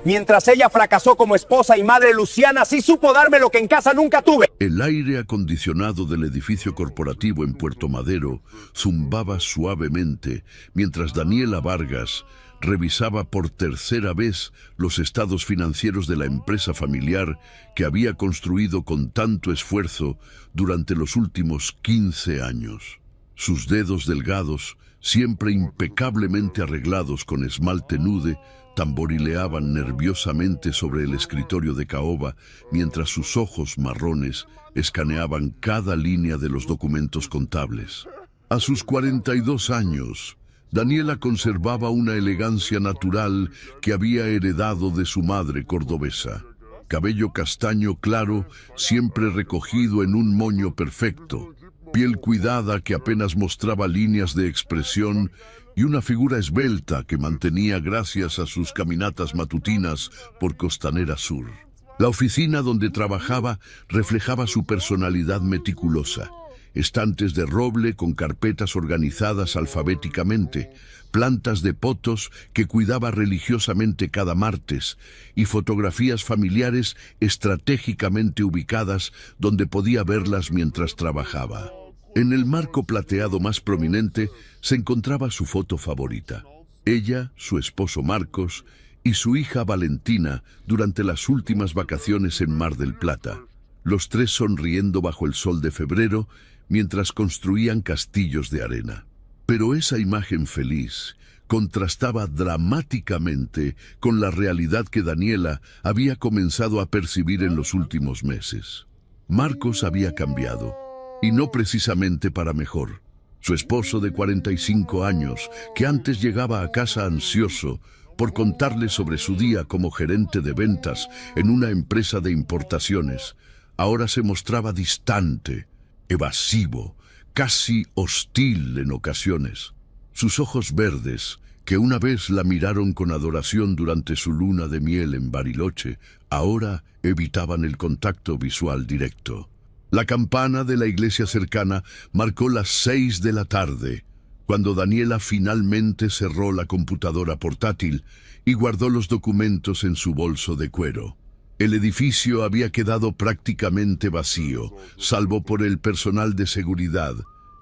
Mientras ella fracasó como esposa y madre, Luciana sí supo darme lo que en casa nunca tuve. El aire acondicionado del edificio corporativo en Puerto Madero zumbaba suavemente mientras Daniela Vargas revisaba por tercera vez los estados financieros de la empresa familiar que había construido con tanto esfuerzo durante los últimos 15 años. Sus dedos delgados, siempre impecablemente arreglados con esmalte nude, tamborileaban nerviosamente sobre el escritorio de caoba mientras sus ojos marrones escaneaban cada línea de los documentos contables. A sus 42 años, Daniela conservaba una elegancia natural que había heredado de su madre cordobesa. Cabello castaño claro, siempre recogido en un moño perfecto, piel cuidada que apenas mostraba líneas de expresión y una figura esbelta que mantenía gracias a sus caminatas matutinas por Costanera Sur. La oficina donde trabajaba reflejaba su personalidad meticulosa. Estantes de roble con carpetas organizadas alfabéticamente, plantas de potos que cuidaba religiosamente cada martes y fotografías familiares estratégicamente ubicadas donde podía verlas mientras trabajaba. En el marco plateado más prominente se encontraba su foto favorita. Ella, su esposo Marcos y su hija Valentina durante las últimas vacaciones en Mar del Plata. Los tres sonriendo bajo el sol de febrero mientras construían castillos de arena. Pero esa imagen feliz contrastaba dramáticamente con la realidad que Daniela había comenzado a percibir en los últimos meses. Marcos había cambiado, y no precisamente para mejor. Su esposo de 45 años, que antes llegaba a casa ansioso por contarle sobre su día como gerente de ventas en una empresa de importaciones, ahora se mostraba distante, evasivo, casi hostil en ocasiones. Sus ojos verdes, que una vez la miraron con adoración durante su luna de miel en Bariloche, ahora evitaban el contacto visual directo. La campana de la iglesia cercana marcó las 6 de la tarde, cuando Daniela finalmente cerró la computadora portátil y guardó los documentos en su bolso de cuero. El edificio había quedado prácticamente vacío, salvo por el personal de seguridad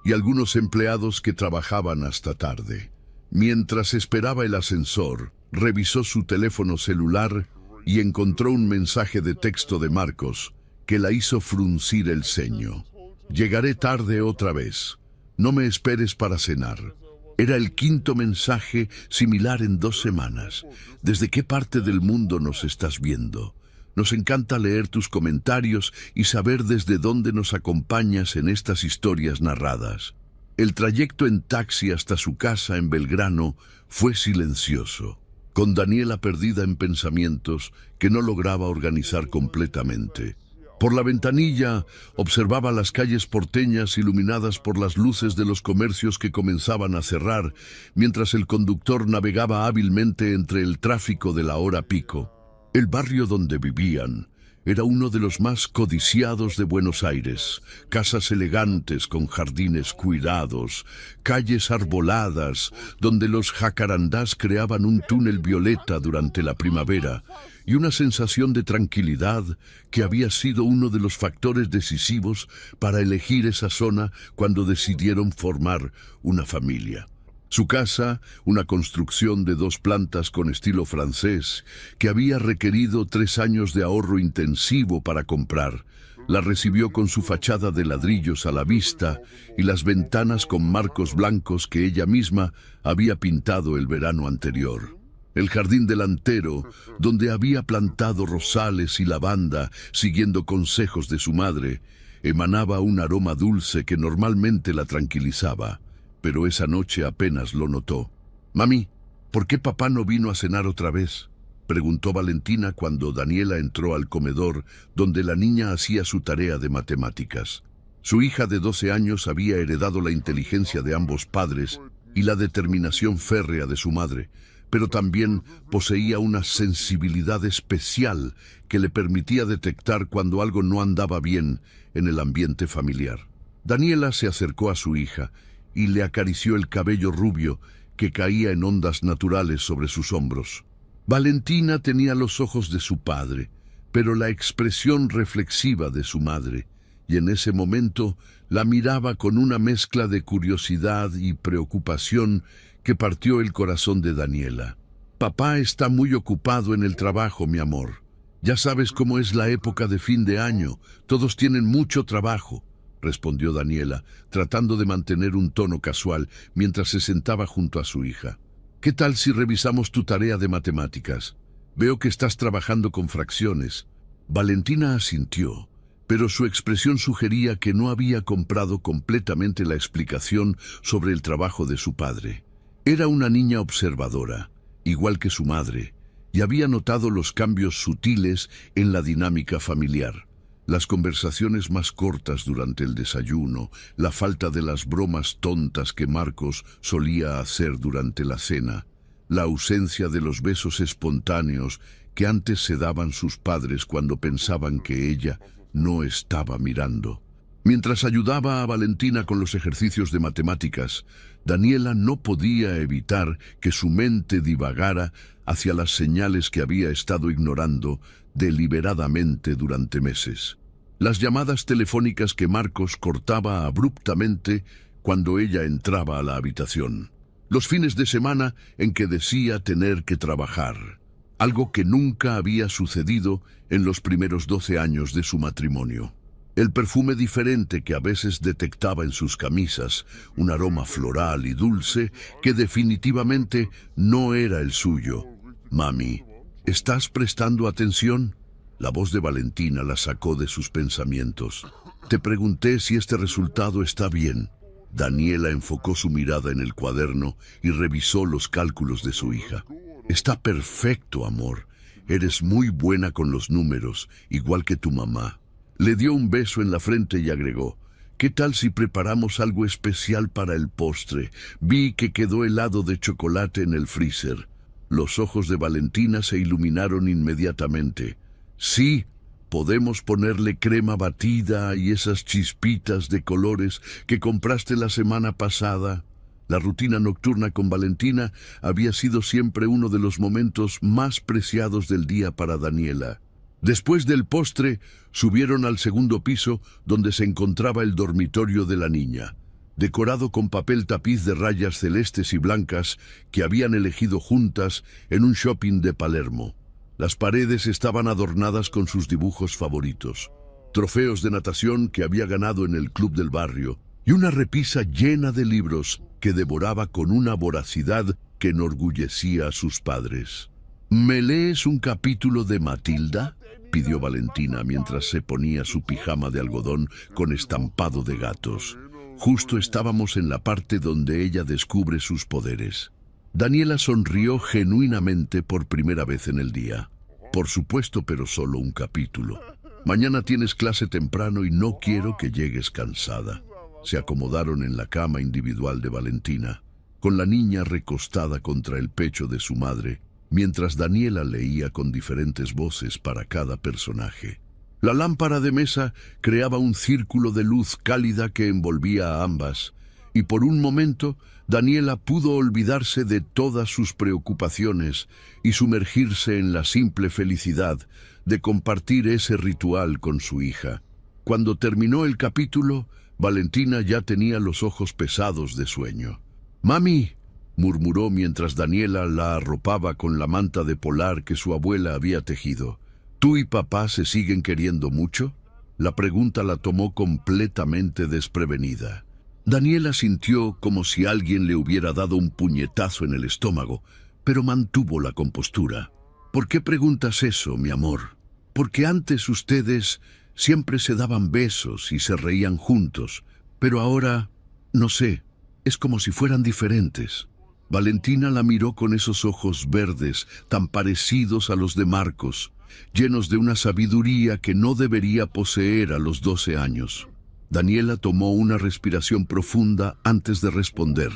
y algunos empleados que trabajaban hasta tarde. Mientras esperaba el ascensor, revisó su teléfono celular y encontró un mensaje de texto de Marcos que la hizo fruncir el ceño. «Llegaré tarde otra vez. No me esperes para cenar». Era el quinto mensaje similar en 2 semanas. ¿Desde qué parte del mundo nos estás viendo? Nos encanta leer tus comentarios y saber desde dónde nos acompañas en estas historias narradas. El trayecto en taxi hasta su casa en Belgrano fue silencioso, con Daniela perdida en pensamientos que no lograba organizar completamente. Por la ventanilla observaba las calles porteñas iluminadas por las luces de los comercios que comenzaban a cerrar, mientras el conductor navegaba hábilmente entre el tráfico de la hora pico. El barrio donde vivían era uno de los más codiciados de Buenos Aires. Casas elegantes con jardines cuidados, calles arboladas donde los jacarandás creaban un túnel violeta durante la primavera y una sensación de tranquilidad que había sido uno de los factores decisivos para elegir esa zona cuando decidieron formar una familia. Su casa, una construcción de 2 plantas con estilo francés, que había requerido 3 años de ahorro intensivo para comprar, la recibió con su fachada de ladrillos a la vista y las ventanas con marcos blancos que ella misma había pintado el verano anterior. El jardín delantero, donde había plantado rosales y lavanda, siguiendo consejos de su madre, emanaba un aroma dulce que normalmente la tranquilizaba. Pero esa noche apenas lo notó. «Mami, ¿por qué papá no vino a cenar otra vez?», preguntó Valentina cuando Daniela entró al comedor donde la niña hacía su tarea de matemáticas. Su hija de 12 años había heredado la inteligencia de ambos padres y la determinación férrea de su madre, pero también poseía una sensibilidad especial que le permitía detectar cuando algo no andaba bien en el ambiente familiar. Daniela se acercó a su hija y le acarició el cabello rubio que caía en ondas naturales sobre sus hombros. Valentina tenía los ojos de su padre, pero la expresión reflexiva de su madre, y en ese momento la miraba con una mezcla de curiosidad y preocupación que partió el corazón de Daniela. Papá está muy ocupado en el trabajo, mi amor. Ya sabes cómo es la época de fin de año, todos tienen mucho trabajo, respondió Daniela, tratando de mantener un tono casual mientras se sentaba junto a su hija. ¿Qué tal si revisamos tu tarea de matemáticas? Veo que estás trabajando con fracciones. Valentina asintió, pero su expresión sugería que no había comprado completamente la explicación sobre el trabajo de su padre. Era una niña observadora, igual que su madre, y había notado los cambios sutiles en la dinámica familiar. Las conversaciones más cortas durante el desayuno, la falta de las bromas tontas que Marcos solía hacer durante la cena, la ausencia de los besos espontáneos que antes se daban sus padres cuando pensaban que ella no estaba mirando. Mientras ayudaba a Valentina con los ejercicios de matemáticas, Daniela no podía evitar que su mente divagara hacia las señales que había estado ignorando deliberadamente durante meses. Las llamadas telefónicas que Marcos cortaba abruptamente cuando ella entraba a la habitación. Los fines de semana en que decía tener que trabajar, algo que nunca había sucedido en los primeros 12 años de su matrimonio. El perfume diferente que a veces detectaba en sus camisas, un aroma floral y dulce que definitivamente no era el suyo. Mami, ¿estás prestando atención? La voz de Valentina la sacó de sus pensamientos. Te pregunté si este resultado está bien. Daniela enfocó su mirada en el cuaderno y revisó los cálculos de su hija. Está perfecto, amor. Eres muy buena con los números, igual que tu mamá. Le dio un beso en la frente y agregó, ¿qué tal si preparamos algo especial para el postre? Vi que quedó helado de chocolate en el freezer. Los ojos de Valentina se iluminaron inmediatamente. Sí, podemos ponerle crema batida y esas chispitas de colores que compraste la semana pasada. La rutina nocturna con Valentina había sido siempre uno de los momentos más preciados del día para Daniela. Después del postre, subieron al segundo piso donde se encontraba el dormitorio de la niña, decorado con papel tapiz de rayas celestes y blancas que habían elegido juntas en un shopping de Palermo. Las paredes estaban adornadas con sus dibujos favoritos, trofeos de natación que había ganado en el club del barrio y una repisa llena de libros que devoraba con una voracidad que enorgullecía a sus padres. ¿Me lees un capítulo de Matilda?, pidió Valentina mientras se ponía su pijama de algodón con estampado de gatos. Justo estábamos en la parte donde ella descubre sus poderes. Daniela sonrió genuinamente por primera vez en el día. Por supuesto, pero solo un capítulo. Mañana tienes clase temprano y no quiero que llegues cansada. Se acomodaron en la cama individual de Valentina, con la niña recostada contra el pecho de su madre, mientras Daniela leía con diferentes voces para cada personaje. La lámpara de mesa creaba un círculo de luz cálida que envolvía a ambas, y por un momento Daniela pudo olvidarse de todas sus preocupaciones y sumergirse en la simple felicidad de compartir ese ritual con su hija. Cuando terminó el capítulo, Valentina ya tenía los ojos pesados de sueño. «Mami», murmuró mientras Daniela la arropaba con la manta de polar que su abuela había tejido. ¿Tú y papá se siguen queriendo mucho? La pregunta la tomó completamente desprevenida. Daniela sintió como si alguien le hubiera dado un puñetazo en el estómago, pero mantuvo la compostura. ¿Por qué preguntas eso, mi amor? Porque antes ustedes siempre se daban besos y se reían juntos, pero ahora, no sé, es como si fueran diferentes. Valentina la miró con esos ojos verdes, tan parecidos a los de Marcos, llenos de una sabiduría que no debería poseer a los 12 años. Daniela tomó una respiración profunda antes de responder.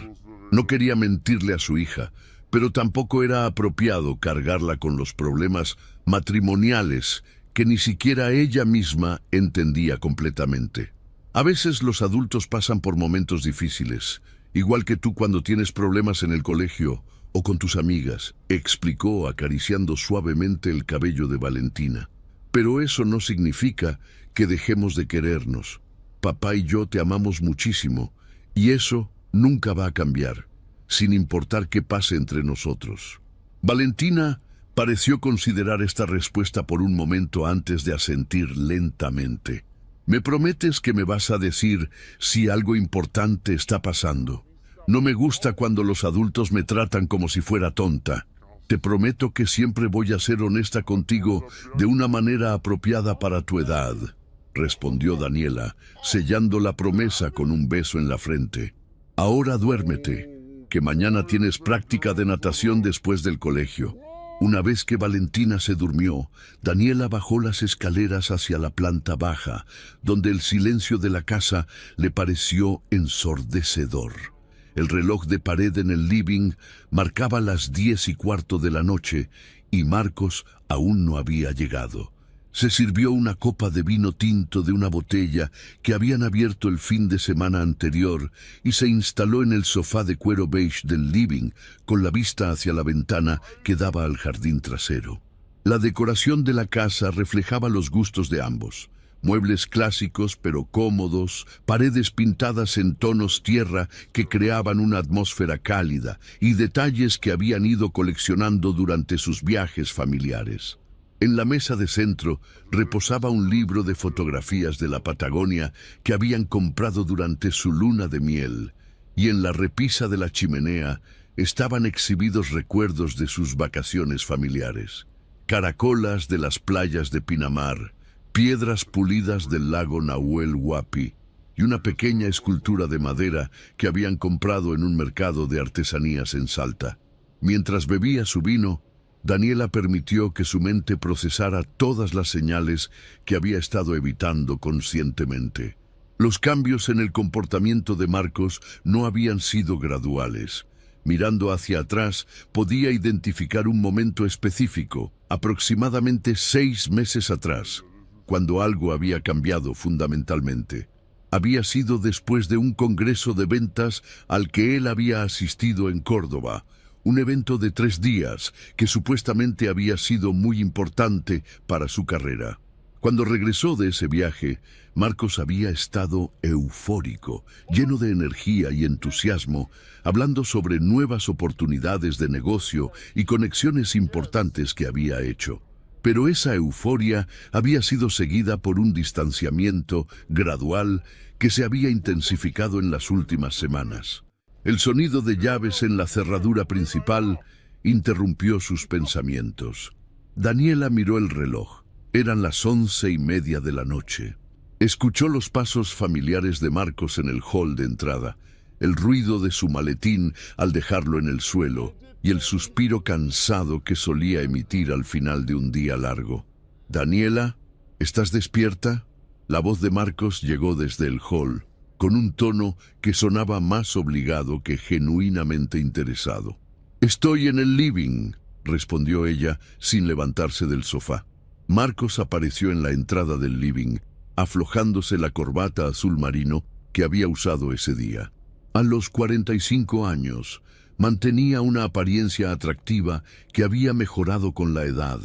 No quería mentirle a su hija, pero tampoco era apropiado cargarla con los problemas matrimoniales que ni siquiera ella misma entendía completamente. A veces los adultos pasan por momentos difíciles, igual que tú cuando tienes problemas en el colegio o con tus amigas, explicó acariciando suavemente el cabello de Valentina. Pero eso no significa que dejemos de querernos. Papá y yo te amamos muchísimo, y eso nunca va a cambiar, sin importar qué pase entre nosotros. Valentina pareció considerar esta respuesta por un momento antes de asentir lentamente. ¿Me prometes que me vas a decir si algo importante está pasando? No me gusta cuando los adultos me tratan como si fuera tonta. Te prometo que siempre voy a ser honesta contigo de una manera apropiada para tu edad, respondió Daniela, sellando la promesa con un beso en la frente. Ahora duérmete, que mañana tienes práctica de natación después del colegio. Una vez que Valentina se durmió, Daniela bajó las escaleras hacia la planta baja, donde el silencio de la casa le pareció ensordecedor. El reloj de pared en el living marcaba las 10:15 de la noche y Marcos aún no había llegado. Se sirvió una copa de vino tinto de una botella que habían abierto el fin de semana anterior y se instaló en el sofá de cuero beige del living con la vista hacia la ventana que daba al jardín trasero. La decoración de la casa reflejaba los gustos de ambos. Muebles clásicos pero cómodos, paredes pintadas en tonos tierra que creaban una atmósfera cálida y detalles que habían ido coleccionando durante sus viajes familiares. En la mesa de centro reposaba un libro de fotografías de la Patagonia que habían comprado durante su luna de miel, y en la repisa de la chimenea estaban exhibidos recuerdos de sus vacaciones familiares. Caracolas de las playas de Pinamar, piedras pulidas del lago Nahuel Huapi y una pequeña escultura de madera que habían comprado en un mercado de artesanías en Salta. Mientras bebía su vino, Daniela permitió que su mente procesara todas las señales que había estado evitando conscientemente. Los cambios en el comportamiento de Marcos no habían sido graduales. Mirando hacia atrás, podía identificar un momento específico, aproximadamente 6 meses atrás, cuando algo había cambiado fundamentalmente. Había sido después de un congreso de ventas al que él había asistido en Córdoba, un evento de 3 días que supuestamente había sido muy importante para su carrera. Cuando regresó de ese viaje, Marcos había estado eufórico, lleno de energía y entusiasmo, hablando sobre nuevas oportunidades de negocio y conexiones importantes que había hecho. Pero esa euforia había sido seguida por un distanciamiento gradual que se había intensificado en las últimas semanas. El sonido de llaves en la cerradura principal interrumpió sus pensamientos. Daniela miró el reloj. Eran las 11:30 de la noche. Escuchó los pasos familiares de Marcos en el hall de entrada, el ruido de su maletín al dejarlo en el suelo y el suspiro cansado que solía emitir al final de un día largo. «Daniela, ¿estás despierta?». La voz de Marcos llegó desde el hall, con un tono que sonaba más obligado que genuinamente interesado. «Estoy en el living», respondió ella sin levantarse del sofá. Marcos apareció en la entrada del living, aflojándose la corbata azul marino que había usado ese día. A los 45 años, mantenía una apariencia atractiva que había mejorado con la edad.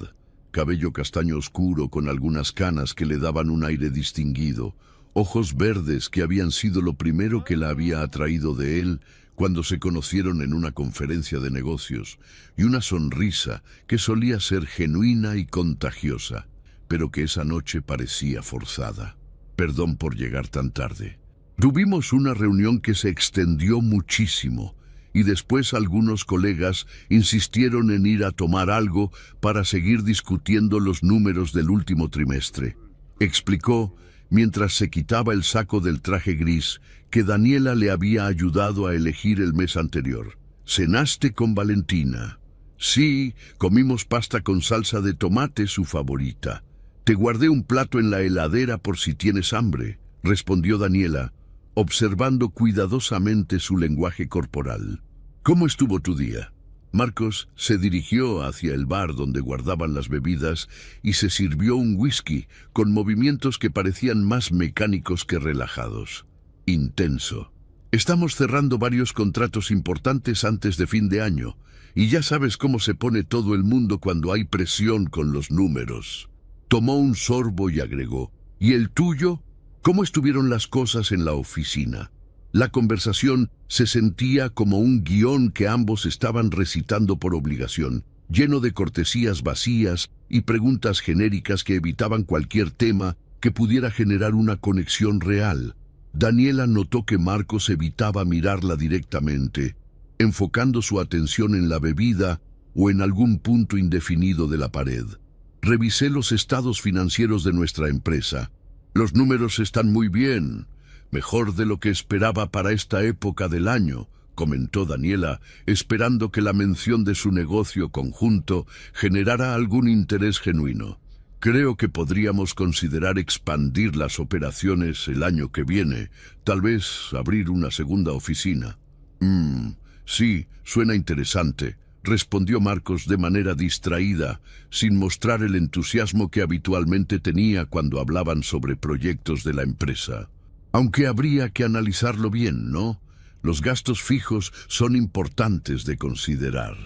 Cabello castaño oscuro con algunas canas que le daban un aire distinguido, ojos verdes que habían sido lo primero que la había atraído de él cuando se conocieron en una conferencia de negocios, y una sonrisa que solía ser genuina y contagiosa, pero que esa noche parecía forzada. «Perdón por llegar tan tarde. Tuvimos una reunión que se extendió muchísimo, y después algunos colegas insistieron en ir a tomar algo para seguir discutiendo los números del último trimestre», explicó mientras se quitaba el saco del traje gris que Daniela le había ayudado a elegir el mes anterior. «¿Cenaste con Valentina?» «Sí, comimos pasta con salsa de tomate, su favorita. Te guardé un plato en la heladera por si tienes hambre», respondió Daniela, observando cuidadosamente su lenguaje corporal. «¿Cómo estuvo tu día?». Marcos se dirigió hacia el bar donde guardaban las bebidas y se sirvió un whisky con movimientos que parecían más mecánicos que relajados. «Intenso». Estamos cerrando varios contratos importantes antes de fin de año, y ya sabes cómo se pone todo el mundo cuando hay presión con los números. Tomó un sorbo y agregó, ¿y el tuyo? ¿Cómo estuvieron las cosas en la oficina? La conversación se sentía como un guión que ambos estaban recitando por obligación, lleno de cortesías vacías y preguntas genéricas que evitaban cualquier tema que pudiera generar una conexión real. Daniela notó que Marcos evitaba mirarla directamente, enfocando su atención en la bebida o en algún punto indefinido de la pared. Revisé los estados financieros de nuestra empresa. Los números están muy bien, mejor de lo que esperaba para esta época del año, comentó Daniela, esperando que la mención de su negocio conjunto generara algún interés genuino. Creo que podríamos considerar expandir las operaciones el año que viene, tal vez abrir una segunda oficina. Sí, suena interesante, respondió Marcos de manera distraída, sin mostrar el entusiasmo que habitualmente tenía cuando hablaban sobre proyectos de la empresa. Aunque habría que analizarlo bien, ¿no? Los gastos fijos son importantes de considerar.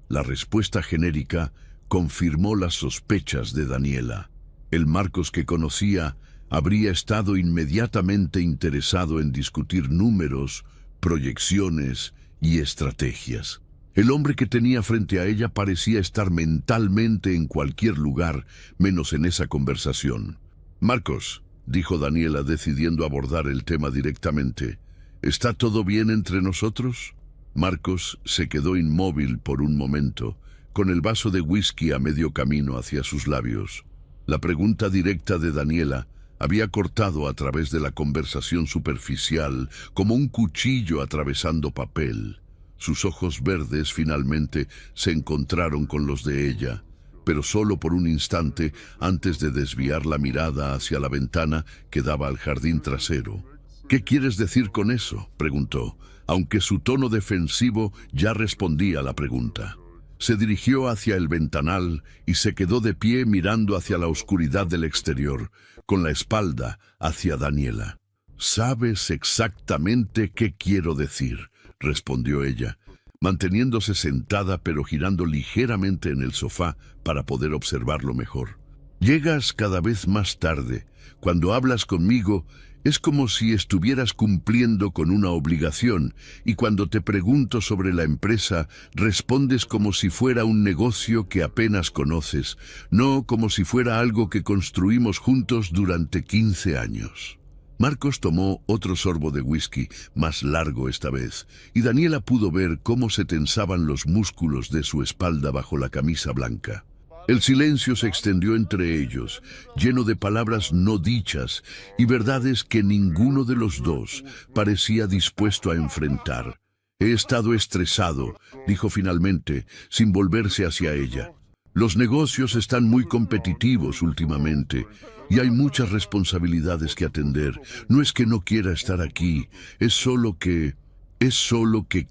La respuesta genérica confirmó las sospechas de Daniela. El Marcos que conocía habría estado inmediatamente interesado en discutir números, proyecciones y estrategias. El hombre que tenía frente a ella parecía estar mentalmente en cualquier lugar, menos en esa conversación. «Marcos», dijo Daniela, decidiendo abordar el tema directamente, «¿está todo bien entre nosotros?» Marcos se quedó inmóvil por un momento, con el vaso de whisky a medio camino hacia sus labios. La pregunta directa de Daniela había cortado a través de la conversación superficial, como un cuchillo atravesando papel. Sus ojos verdes finalmente se encontraron con los de ella, pero solo por un instante antes de desviar la mirada hacia la ventana que daba al jardín trasero. «¿Qué quieres decir con eso?», preguntó, aunque su tono defensivo ya respondía a la pregunta. Se dirigió hacia el ventanal y se quedó de pie mirando hacia la oscuridad del exterior, con la espalda hacia Daniela. «Sabes exactamente qué quiero decir», respondió ella, manteniéndose sentada pero girando ligeramente en el sofá para poder observarlo mejor. «Llegas cada vez más tarde. Cuando hablas conmigo, es como si estuvieras cumpliendo con una obligación, y cuando te pregunto sobre la empresa, respondes como si fuera un negocio que apenas conoces, no como si fuera algo que construimos juntos durante 15 años. Marcos tomó otro sorbo de whisky, más largo esta vez, y Daniela pudo ver cómo se tensaban los músculos de su espalda bajo la camisa blanca. El silencio se extendió entre ellos, lleno de palabras no dichas y verdades que ninguno de los dos parecía dispuesto a enfrentar. «He estado estresado», dijo finalmente, sin volverse hacia ella. «Los negocios están muy competitivos últimamente y hay muchas responsabilidades que atender. No es que no quiera estar aquí, es solo que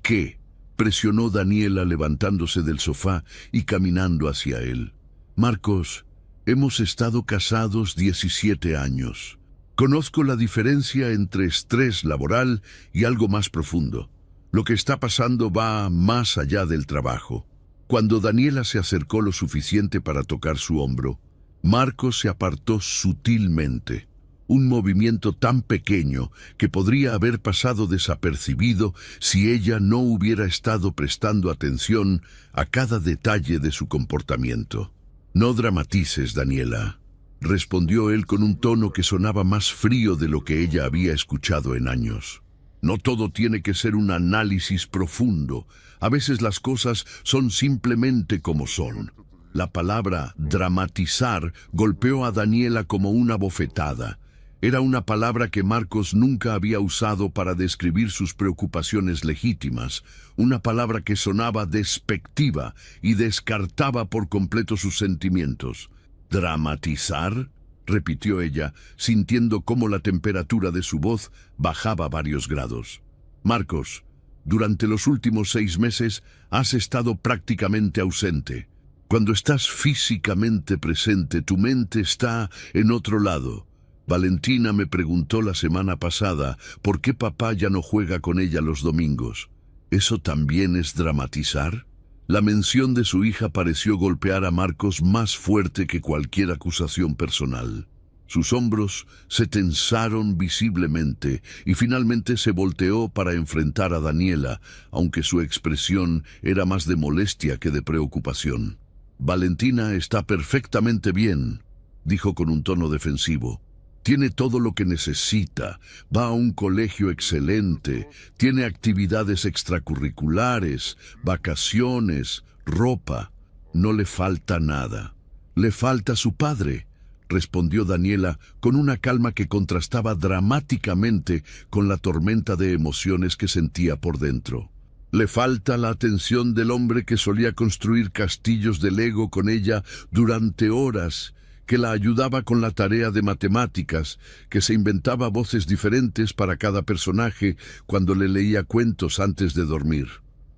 ¿qué?», presionó Daniela levantándose del sofá y caminando hacia él. «Marcos, hemos estado casados 17 años. Conozco la diferencia entre estrés laboral y algo más profundo. Lo que está pasando va más allá del trabajo». Cuando Daniela se acercó lo suficiente para tocar su hombro, Marcos se apartó sutilmente. Un movimiento tan pequeño que podría haber pasado desapercibido si ella no hubiera estado prestando atención a cada detalle de su comportamiento. «No dramatices, Daniela», respondió él con un tono que sonaba más frío de lo que ella había escuchado en años. «No todo tiene que ser un análisis profundo. A veces las cosas son simplemente como son». La palabra dramatizar golpeó a Daniela como una bofetada. Era una palabra que Marcos nunca había usado para describir sus preocupaciones legítimas, una palabra que sonaba despectiva y descartaba por completo sus sentimientos. «¿Dramatizar?», repitió ella, sintiendo cómo la temperatura de su voz bajaba varios grados. «Marcos, durante los últimos 6 meses has estado prácticamente ausente. Cuando estás físicamente presente, tu mente está en otro lado. Valentina me preguntó la semana pasada por qué papá ya no juega con ella los domingos. ¿Eso también es dramatizar? La mención de su hija pareció golpear a Marcos más fuerte que cualquier acusación personal. Sus hombros se tensaron visiblemente y finalmente se volteó para enfrentar a Daniela, aunque su expresión era más de molestia que de preocupación. «Valentina está perfectamente bien», dijo con un tono defensivo. «Tiene todo lo que necesita, va a un colegio excelente, tiene actividades extracurriculares, vacaciones, ropa. No le falta nada. Le falta su padre», respondió Daniela con una calma que contrastaba dramáticamente con la tormenta de emociones que sentía por dentro. «Le falta la atención del hombre que solía construir castillos de Lego con ella durante horas, que la ayudaba con la tarea de matemáticas, que se inventaba voces diferentes para cada personaje cuando le leía cuentos antes de dormir».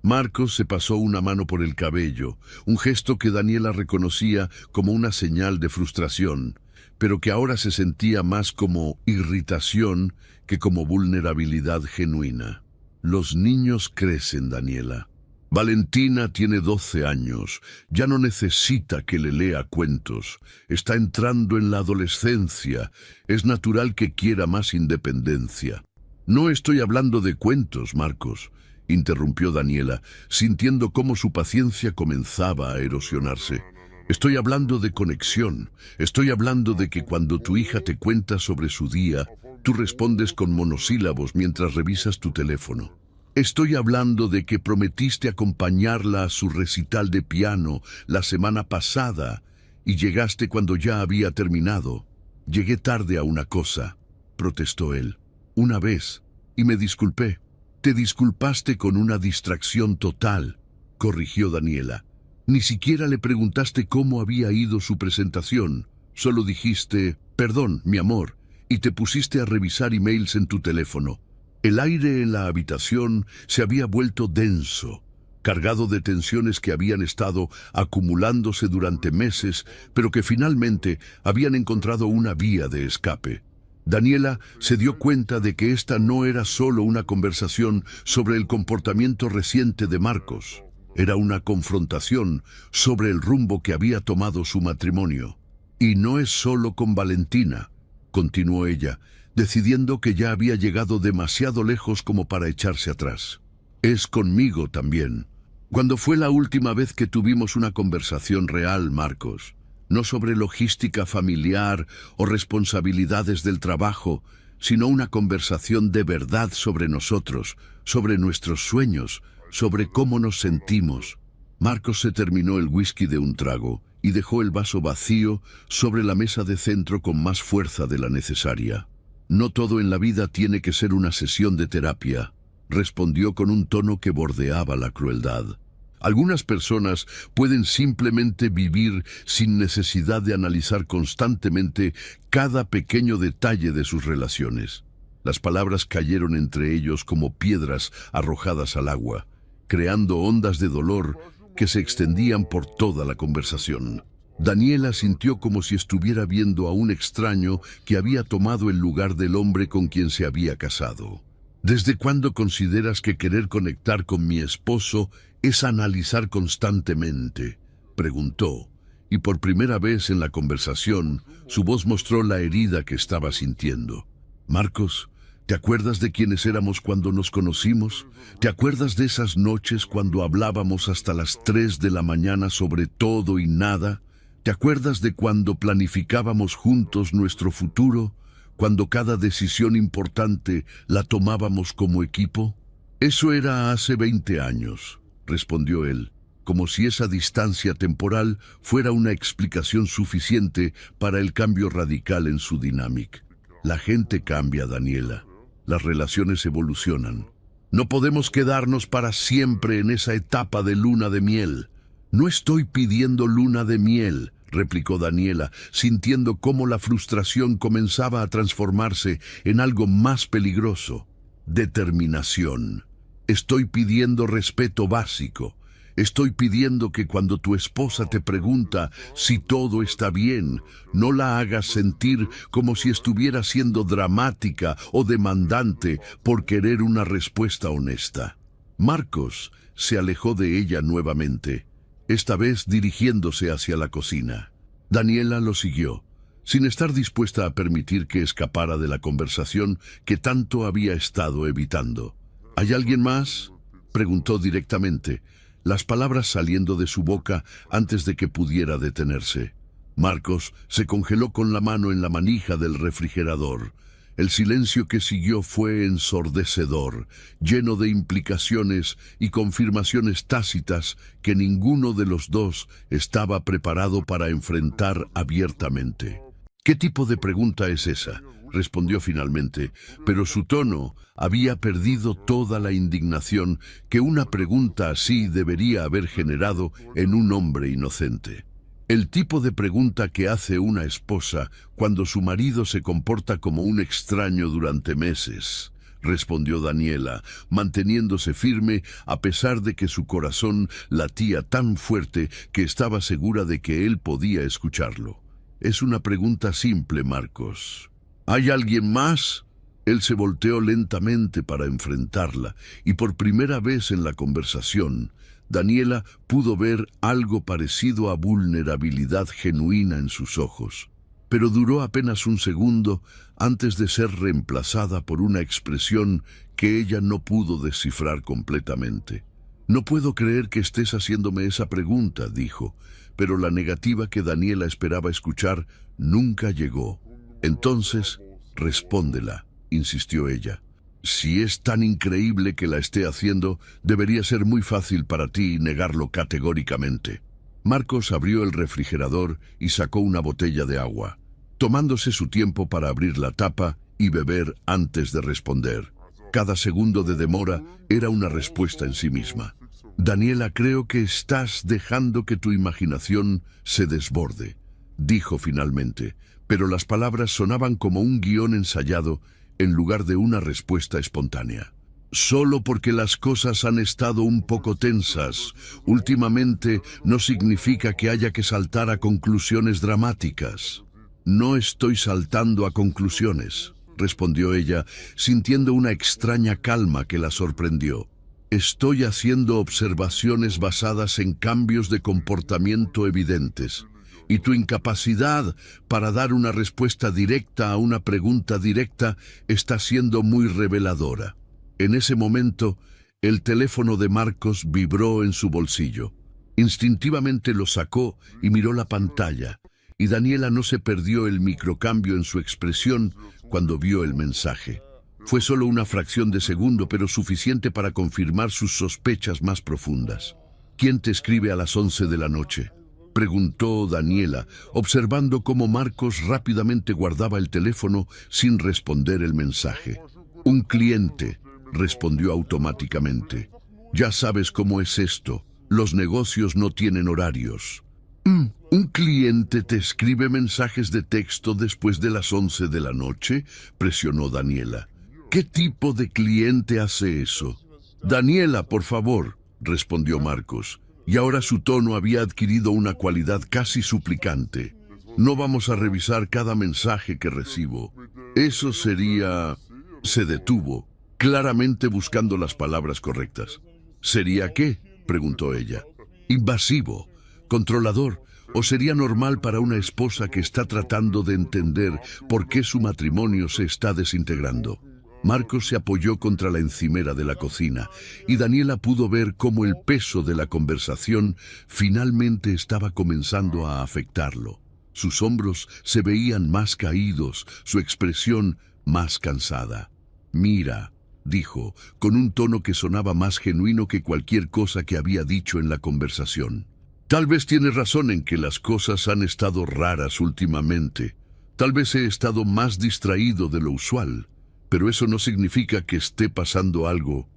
Marcos se pasó una mano por el cabello, un gesto que Daniela reconocía como una señal de frustración, pero que ahora se sentía más como irritación que como vulnerabilidad genuina. «Los niños crecen, Daniela. Valentina tiene 12 años, ya no necesita que le lea cuentos, está entrando en la adolescencia, es natural que quiera más independencia». «No estoy hablando de cuentos, Marcos», interrumpió Daniela, sintiendo cómo su paciencia comenzaba a erosionarse. «Estoy hablando de conexión, estoy hablando de que cuando tu hija te cuenta sobre su día, tú respondes con monosílabos mientras revisas tu teléfono. Estoy hablando de que prometiste acompañarla a su recital de piano la semana pasada y llegaste cuando ya había terminado». «Llegué tarde a una cosa», protestó él. «Una vez, y me disculpé». «Te disculpaste con una distracción total», corrigió Daniela. «Ni siquiera le preguntaste cómo había ido su presentación. Solo dijiste, perdón, mi amor, y te pusiste a revisar emails en tu teléfono». El aire en la habitación se había vuelto denso, cargado de tensiones que habían estado acumulándose durante meses, pero que finalmente habían encontrado una vía de escape. Daniela se dio cuenta de que esta no era solo una conversación sobre el comportamiento reciente de Marcos. Era una confrontación sobre el rumbo que había tomado su matrimonio. «Y no es solo con Valentina», continuó ella, decidiendo que ya había llegado demasiado lejos como para echarse atrás. «Es conmigo también. ¿Cuándo fue la última vez que tuvimos una conversación real, Marcos? No sobre logística familiar o responsabilidades del trabajo, sino una conversación de verdad sobre nosotros, sobre nuestros sueños, sobre cómo nos sentimos». Marcos se terminó el whisky de un trago y dejó el vaso vacío sobre la mesa de centro con más fuerza de la necesaria. «No todo en la vida tiene que ser una sesión de terapia», respondió con un tono que bordeaba la crueldad. «Algunas personas pueden simplemente vivir sin necesidad de analizar constantemente cada pequeño detalle de sus relaciones». Las palabras cayeron entre ellos como piedras arrojadas al agua, creando ondas de dolor que se extendían por toda la conversación. Daniela sintió como si estuviera viendo a un extraño que había tomado el lugar del hombre con quien se había casado. «¿Desde cuándo consideras que querer conectar con mi esposo es analizar constantemente?», preguntó, y por primera vez en la conversación su voz mostró la herida que estaba sintiendo. «Marcos, ¿te acuerdas de quiénes éramos cuando nos conocimos? ¿Te acuerdas de esas noches cuando hablábamos hasta las 3 de la mañana sobre todo y nada? ¿Te acuerdas de cuando planificábamos juntos nuestro futuro? Cuando cada decisión importante la tomábamos como equipo?» «Eso era hace 20 años», respondió él, como si esa distancia temporal fuera una explicación suficiente para el cambio radical en su dinámica. «La gente cambia, Daniela. Las relaciones evolucionan. No podemos quedarnos para siempre en esa etapa de luna de miel». «No estoy pidiendo luna de miel», replicó Daniela, sintiendo cómo la frustración comenzaba a transformarse en algo más peligroso. «Determinación. Estoy pidiendo respeto básico. Estoy pidiendo que cuando tu esposa te pregunta si todo está bien, no la hagas sentir como si estuviera siendo dramática o demandante por querer una respuesta honesta. Marcos se alejó de ella nuevamente, esta vez dirigiéndose hacia la cocina. Daniela lo siguió, sin estar dispuesta a permitir que escapara de la conversación que tanto había estado evitando. ¿Hay alguien más?, preguntó directamente, las palabras saliendo de su boca antes de que pudiera detenerse. Marcos se congeló con la mano en la manija del refrigerador. El silencio que siguió fue ensordecedor, lleno de implicaciones y confirmaciones tácitas que ninguno de los dos estaba preparado para enfrentar abiertamente. ¿Qué tipo de pregunta es esa?, respondió finalmente, pero su tono había perdido toda la indignación que una pregunta así debería haber generado en un hombre inocente. El tipo de pregunta que hace una esposa cuando su marido se comporta como un extraño durante meses, respondió Daniela, manteniéndose firme a pesar de que su corazón latía tan fuerte que estaba segura de que él podía escucharlo. Es una pregunta simple, Marcos. ¿Hay alguien más? Él se volteó lentamente para enfrentarla, y por primera vez en la conversación, Daniela pudo ver algo parecido a vulnerabilidad genuina en sus ojos. Pero duró apenas un segundo antes de ser reemplazada por una expresión que ella no pudo descifrar completamente. «No puedo creer que estés haciéndome esa pregunta», dijo, pero la negativa que Daniela esperaba escuchar nunca llegó. «Entonces, respóndela», insistió ella. «Si es tan increíble que la esté haciendo, debería ser muy fácil para ti negarlo categóricamente». Marcos abrió el refrigerador y sacó una botella de agua, tomándose su tiempo para abrir la tapa y beber antes de responder. Cada segundo de demora era una respuesta en sí misma. «Daniela, creo que estás dejando que tu imaginación se desborde», dijo finalmente, pero las palabras sonaban como un guión ensayado en lugar de una respuesta espontánea. «Solo porque las cosas han estado un poco tensas últimamente no significa que haya que saltar a conclusiones dramáticas». «No estoy saltando a conclusiones», respondió ella, sintiendo una extraña calma que la sorprendió. «Estoy haciendo observaciones basadas en cambios de comportamiento evidentes. Y tu incapacidad para dar una respuesta directa a una pregunta directa está siendo muy reveladora». En ese momento, el teléfono de Marcos vibró en su bolsillo. Instintivamente lo sacó y miró la pantalla, y Daniela no se perdió el microcambio en su expresión cuando vio el mensaje. Fue solo una fracción de segundo, pero suficiente para confirmar sus sospechas más profundas. «¿Quién te escribe a las 11 de la noche?», preguntó Daniela, observando cómo Marcos rápidamente guardaba el teléfono sin responder el mensaje. «Un cliente», respondió automáticamente. «Ya sabes cómo es esto. Los negocios no tienen horarios». «¿Un cliente te escribe mensajes de texto después de las 11 de la noche?», presionó Daniela. «¿Qué tipo de cliente hace eso?». «Daniela, por favor», respondió Marcos, y ahora su tono había adquirido una cualidad casi suplicante. «No vamos a revisar cada mensaje que recibo. Eso sería...». Se detuvo, claramente buscando las palabras correctas. «¿Sería qué?», preguntó ella. «Invasivo, controlador, o sería normal para una esposa que está tratando de entender por qué su matrimonio se está desintegrando». Marcos se apoyó contra la encimera de la cocina y Daniela pudo ver cómo el peso de la conversación finalmente estaba comenzando a afectarlo. Sus hombros se veían más caídos, su expresión más cansada. «Mira», dijo, con un tono que sonaba más genuino que cualquier cosa que había dicho en la conversación. «Tal vez tienes razón en que las cosas han estado raras últimamente. Tal vez he estado más distraído de lo usual. Pero eso no significa que esté pasando algo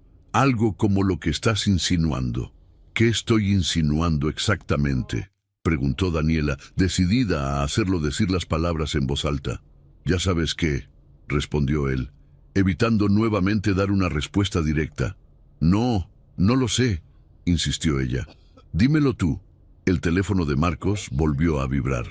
como lo que estás insinuando». «¿Qué estoy insinuando exactamente?», preguntó Daniela, decidida a hacerlo decir las palabras en voz alta. «Ya sabes qué», respondió él, evitando nuevamente dar una respuesta directa. «No, no lo sé», insistió ella. Dímelo tú. El teléfono de Marcos volvió a vibrar.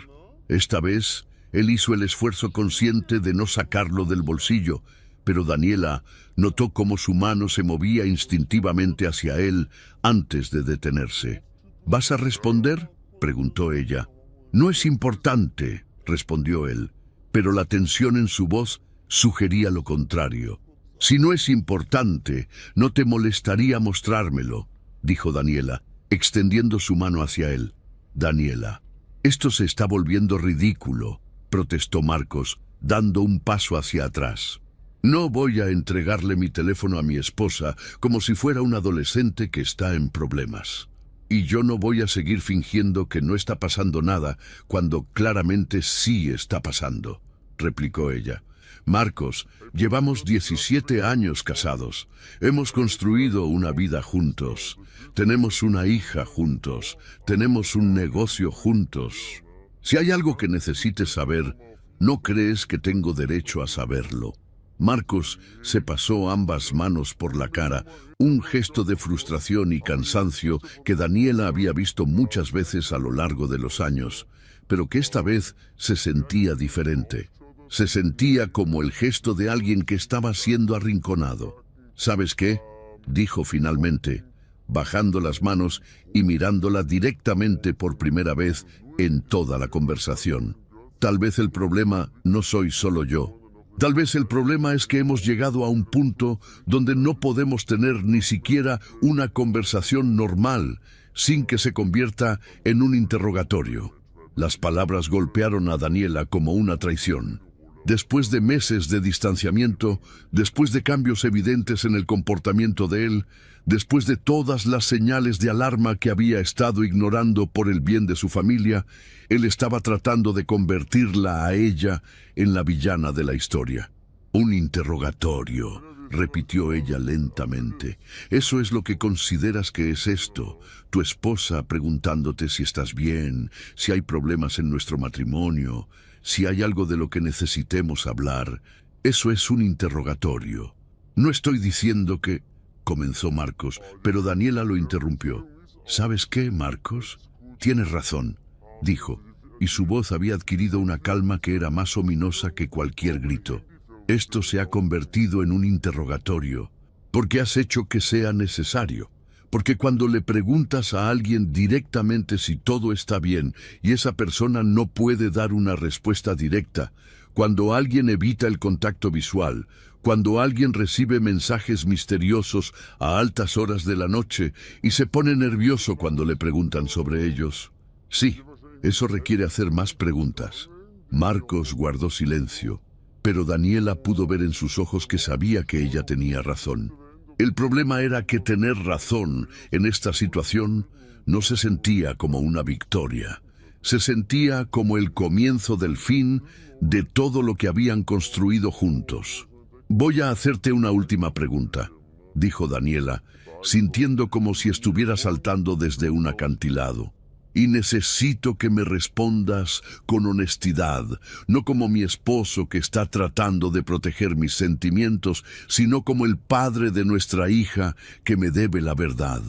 Esta vez, él hizo el esfuerzo consciente de no sacarlo del bolsillo, pero Daniela notó cómo su mano se movía instintivamente hacia él antes de detenerse. ¿Vas a responder?, preguntó ella. No es importante, respondió él, pero la tensión en su voz sugería lo contrario. Si no es importante, no te molestaría mostrármelo, dijo Daniela, extendiendo su mano hacia él. Daniela, esto se está volviendo ridículo, protestó Marcos, dando un paso hacia atrás. No voy a entregarle mi teléfono a mi esposa como si fuera un adolescente que está en problemas. Y yo no voy a seguir fingiendo que no está pasando nada cuando claramente sí está pasando, replicó ella. Marcos, llevamos 17 años casados. Hemos construido una vida juntos. Tenemos una hija juntos. Tenemos un negocio juntos. Si hay algo que necesites saber, ¿no crees que tengo derecho a saberlo? Marcos se pasó ambas manos por la cara, un gesto de frustración y cansancio que Daniela había visto muchas veces a lo largo de los años, pero que esta vez se sentía diferente. Se sentía como el gesto de alguien que estaba siendo arrinconado. ¿Sabes qué?, dijo finalmente, bajando las manos y mirándola directamente por primera vez en toda la conversación. Tal vez el problema no soy solo yo. Tal vez el problema es que hemos llegado a un punto donde no podemos tener ni siquiera una conversación normal sin que se convierta en un interrogatorio. Las palabras golpearon a Daniela como una traición. Después de meses de distanciamiento, después de cambios evidentes en el comportamiento de él, después de todas las señales de alarma que había estado ignorando por el bien de su familia, él estaba tratando de convertirla a ella en la villana de la historia. Un interrogatorio, repitió ella lentamente. Eso es lo que consideras que es esto. Tu esposa preguntándote si estás bien, si hay problemas en nuestro matrimonio, si hay algo de lo que necesitemos hablar. Eso es un interrogatorio. No estoy diciendo que... comenzó Marcos, pero Daniela lo interrumpió. ¿Sabes qué, Marcos? Tienes razón, dijo, y su voz había adquirido una calma que era más ominosa que cualquier grito. Esto se ha convertido en un interrogatorio, porque has hecho que sea necesario. Porque cuando le preguntas a alguien directamente si todo está bien y esa persona no puede dar una respuesta directa, cuando alguien evita el contacto visual, cuando alguien recibe mensajes misteriosos a altas horas de la noche y se pone nervioso cuando le preguntan sobre ellos. Sí, eso requiere hacer más preguntas. Marcos guardó silencio, pero Daniela pudo ver en sus ojos que sabía que ella tenía razón. El problema era que tener razón en esta situación no se sentía como una victoria. Se sentía como el comienzo del fin de todo lo que habían construido juntos. Voy a hacerte una última pregunta, dijo Daniela, sintiendo como si estuviera saltando desde un acantilado. Y necesito que me respondas con honestidad, no como mi esposo que está tratando de proteger mis sentimientos, sino como el padre de nuestra hija que me debe la verdad.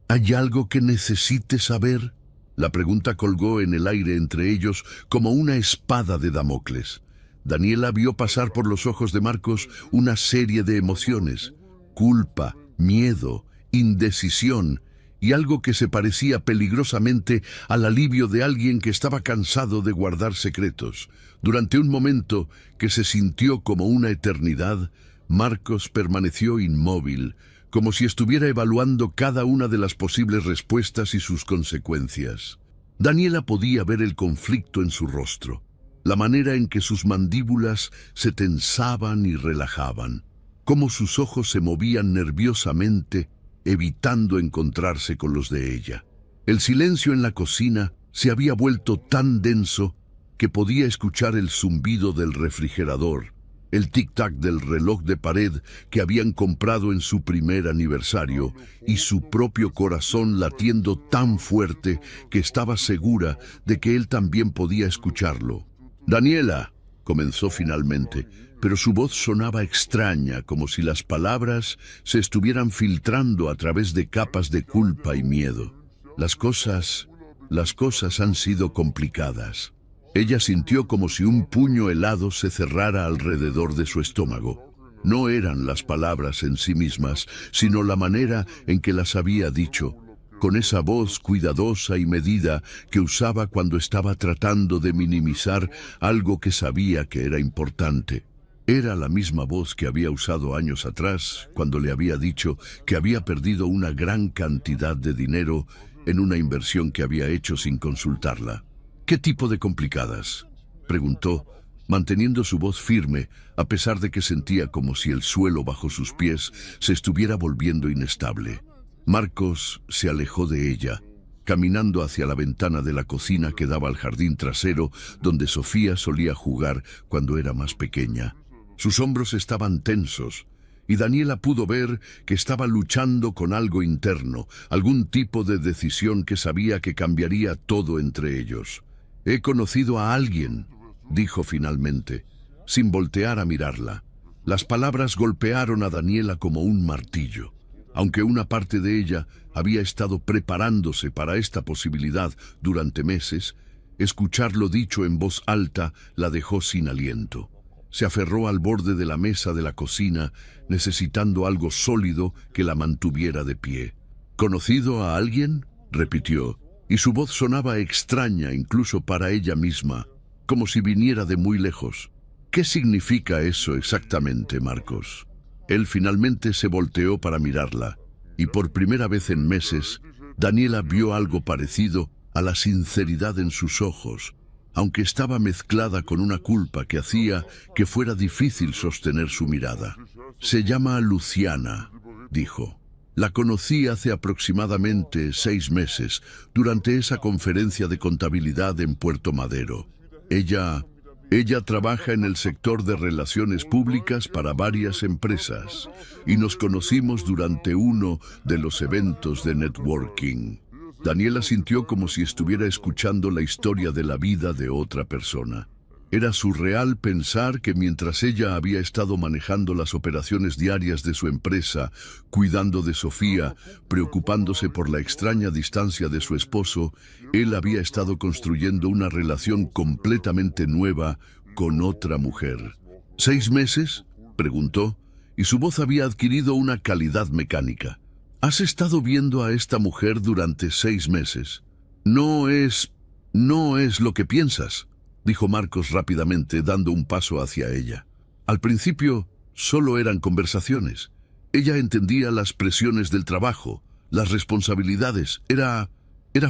¿Hay algo que necesites saber? La pregunta colgó en el aire entre ellos como una espada de Damocles. Daniela vio pasar por los ojos de Marcos una serie de emociones: culpa, miedo, indecisión, y algo que se parecía peligrosamente al alivio de alguien que estaba cansado de guardar secretos. Durante un momento que se sintió como una eternidad, Marcos permaneció inmóvil, como si estuviera evaluando cada una de las posibles respuestas y sus consecuencias. Daniela podía ver el conflicto en su rostro, la manera en que sus mandíbulas se tensaban y relajaban, cómo sus ojos se movían nerviosamente, evitando encontrarse con los de ella. El silencio en la cocina se había vuelto tan denso que podía escuchar el zumbido del refrigerador, el tic-tac del reloj de pared que habían comprado en su primer aniversario y su propio corazón latiendo tan fuerte que estaba segura de que él también podía escucharlo. «Daniela», comenzó finalmente, pero su voz sonaba extraña, como si las palabras se estuvieran filtrando a través de capas de culpa y miedo. Las cosas han sido complicadas. Ella sintió como si un puño helado se cerrara alrededor de su estómago. No eran las palabras en sí mismas, sino la manera en que las había dicho, con esa voz cuidadosa y medida que usaba cuando estaba tratando de minimizar algo que sabía que era importante. Era la misma voz que había usado años atrás, cuando le había dicho que había perdido una gran cantidad de dinero en una inversión que había hecho sin consultarla. ¿Qué tipo de complicadas?, preguntó, manteniendo su voz firme, a pesar de que sentía como si el suelo bajo sus pies se estuviera volviendo inestable. Marcos se alejó de ella, caminando hacia la ventana de la cocina que daba al jardín trasero donde Sofía solía jugar cuando era más pequeña. Sus hombros estaban tensos, y Daniela pudo ver que estaba luchando con algo interno, algún tipo de decisión que sabía que cambiaría todo entre ellos. «He conocido a alguien», dijo finalmente, sin voltear a mirarla. Las palabras golpearon a Daniela como un martillo. Aunque una parte de ella había estado preparándose para esta posibilidad durante meses, escucharlo dicho en voz alta la dejó sin aliento. Se aferró al borde de la mesa de la cocina, necesitando algo sólido que la mantuviera de pie. «¿Conocido a alguien?», repitió, y su voz sonaba extraña incluso para ella misma, como si viniera de muy lejos. «¿Qué significa eso exactamente, Marcos?». Él finalmente se volteó para mirarla, y por primera vez en meses, Daniela vio algo parecido a la sinceridad en sus ojos, aunque estaba mezclada con una culpa que hacía que fuera difícil sostener su mirada. «Se llama Luciana», dijo. «La conocí hace aproximadamente 6 meses, durante esa conferencia de contabilidad en Puerto Madero. Ella trabaja en el sector de relaciones públicas para varias empresas, y nos conocimos durante uno de los eventos de networking». Daniela sintió como si estuviera escuchando la historia de la vida de otra persona. Era surreal pensar que mientras ella había estado manejando las operaciones diarias de su empresa, cuidando de Sofía, preocupándose por la extraña distancia de su esposo, él había estado construyendo una relación completamente nueva con otra mujer. «¿6 meses?», preguntó, y su voz había adquirido una calidad mecánica. «¿Has estado viendo a esta mujer durante 6 meses? No es lo que piensas», dijo Marcos rápidamente, dando un paso hacia ella. Al principio, solo eran conversaciones. Ella entendía las presiones del trabajo, las responsabilidades. Era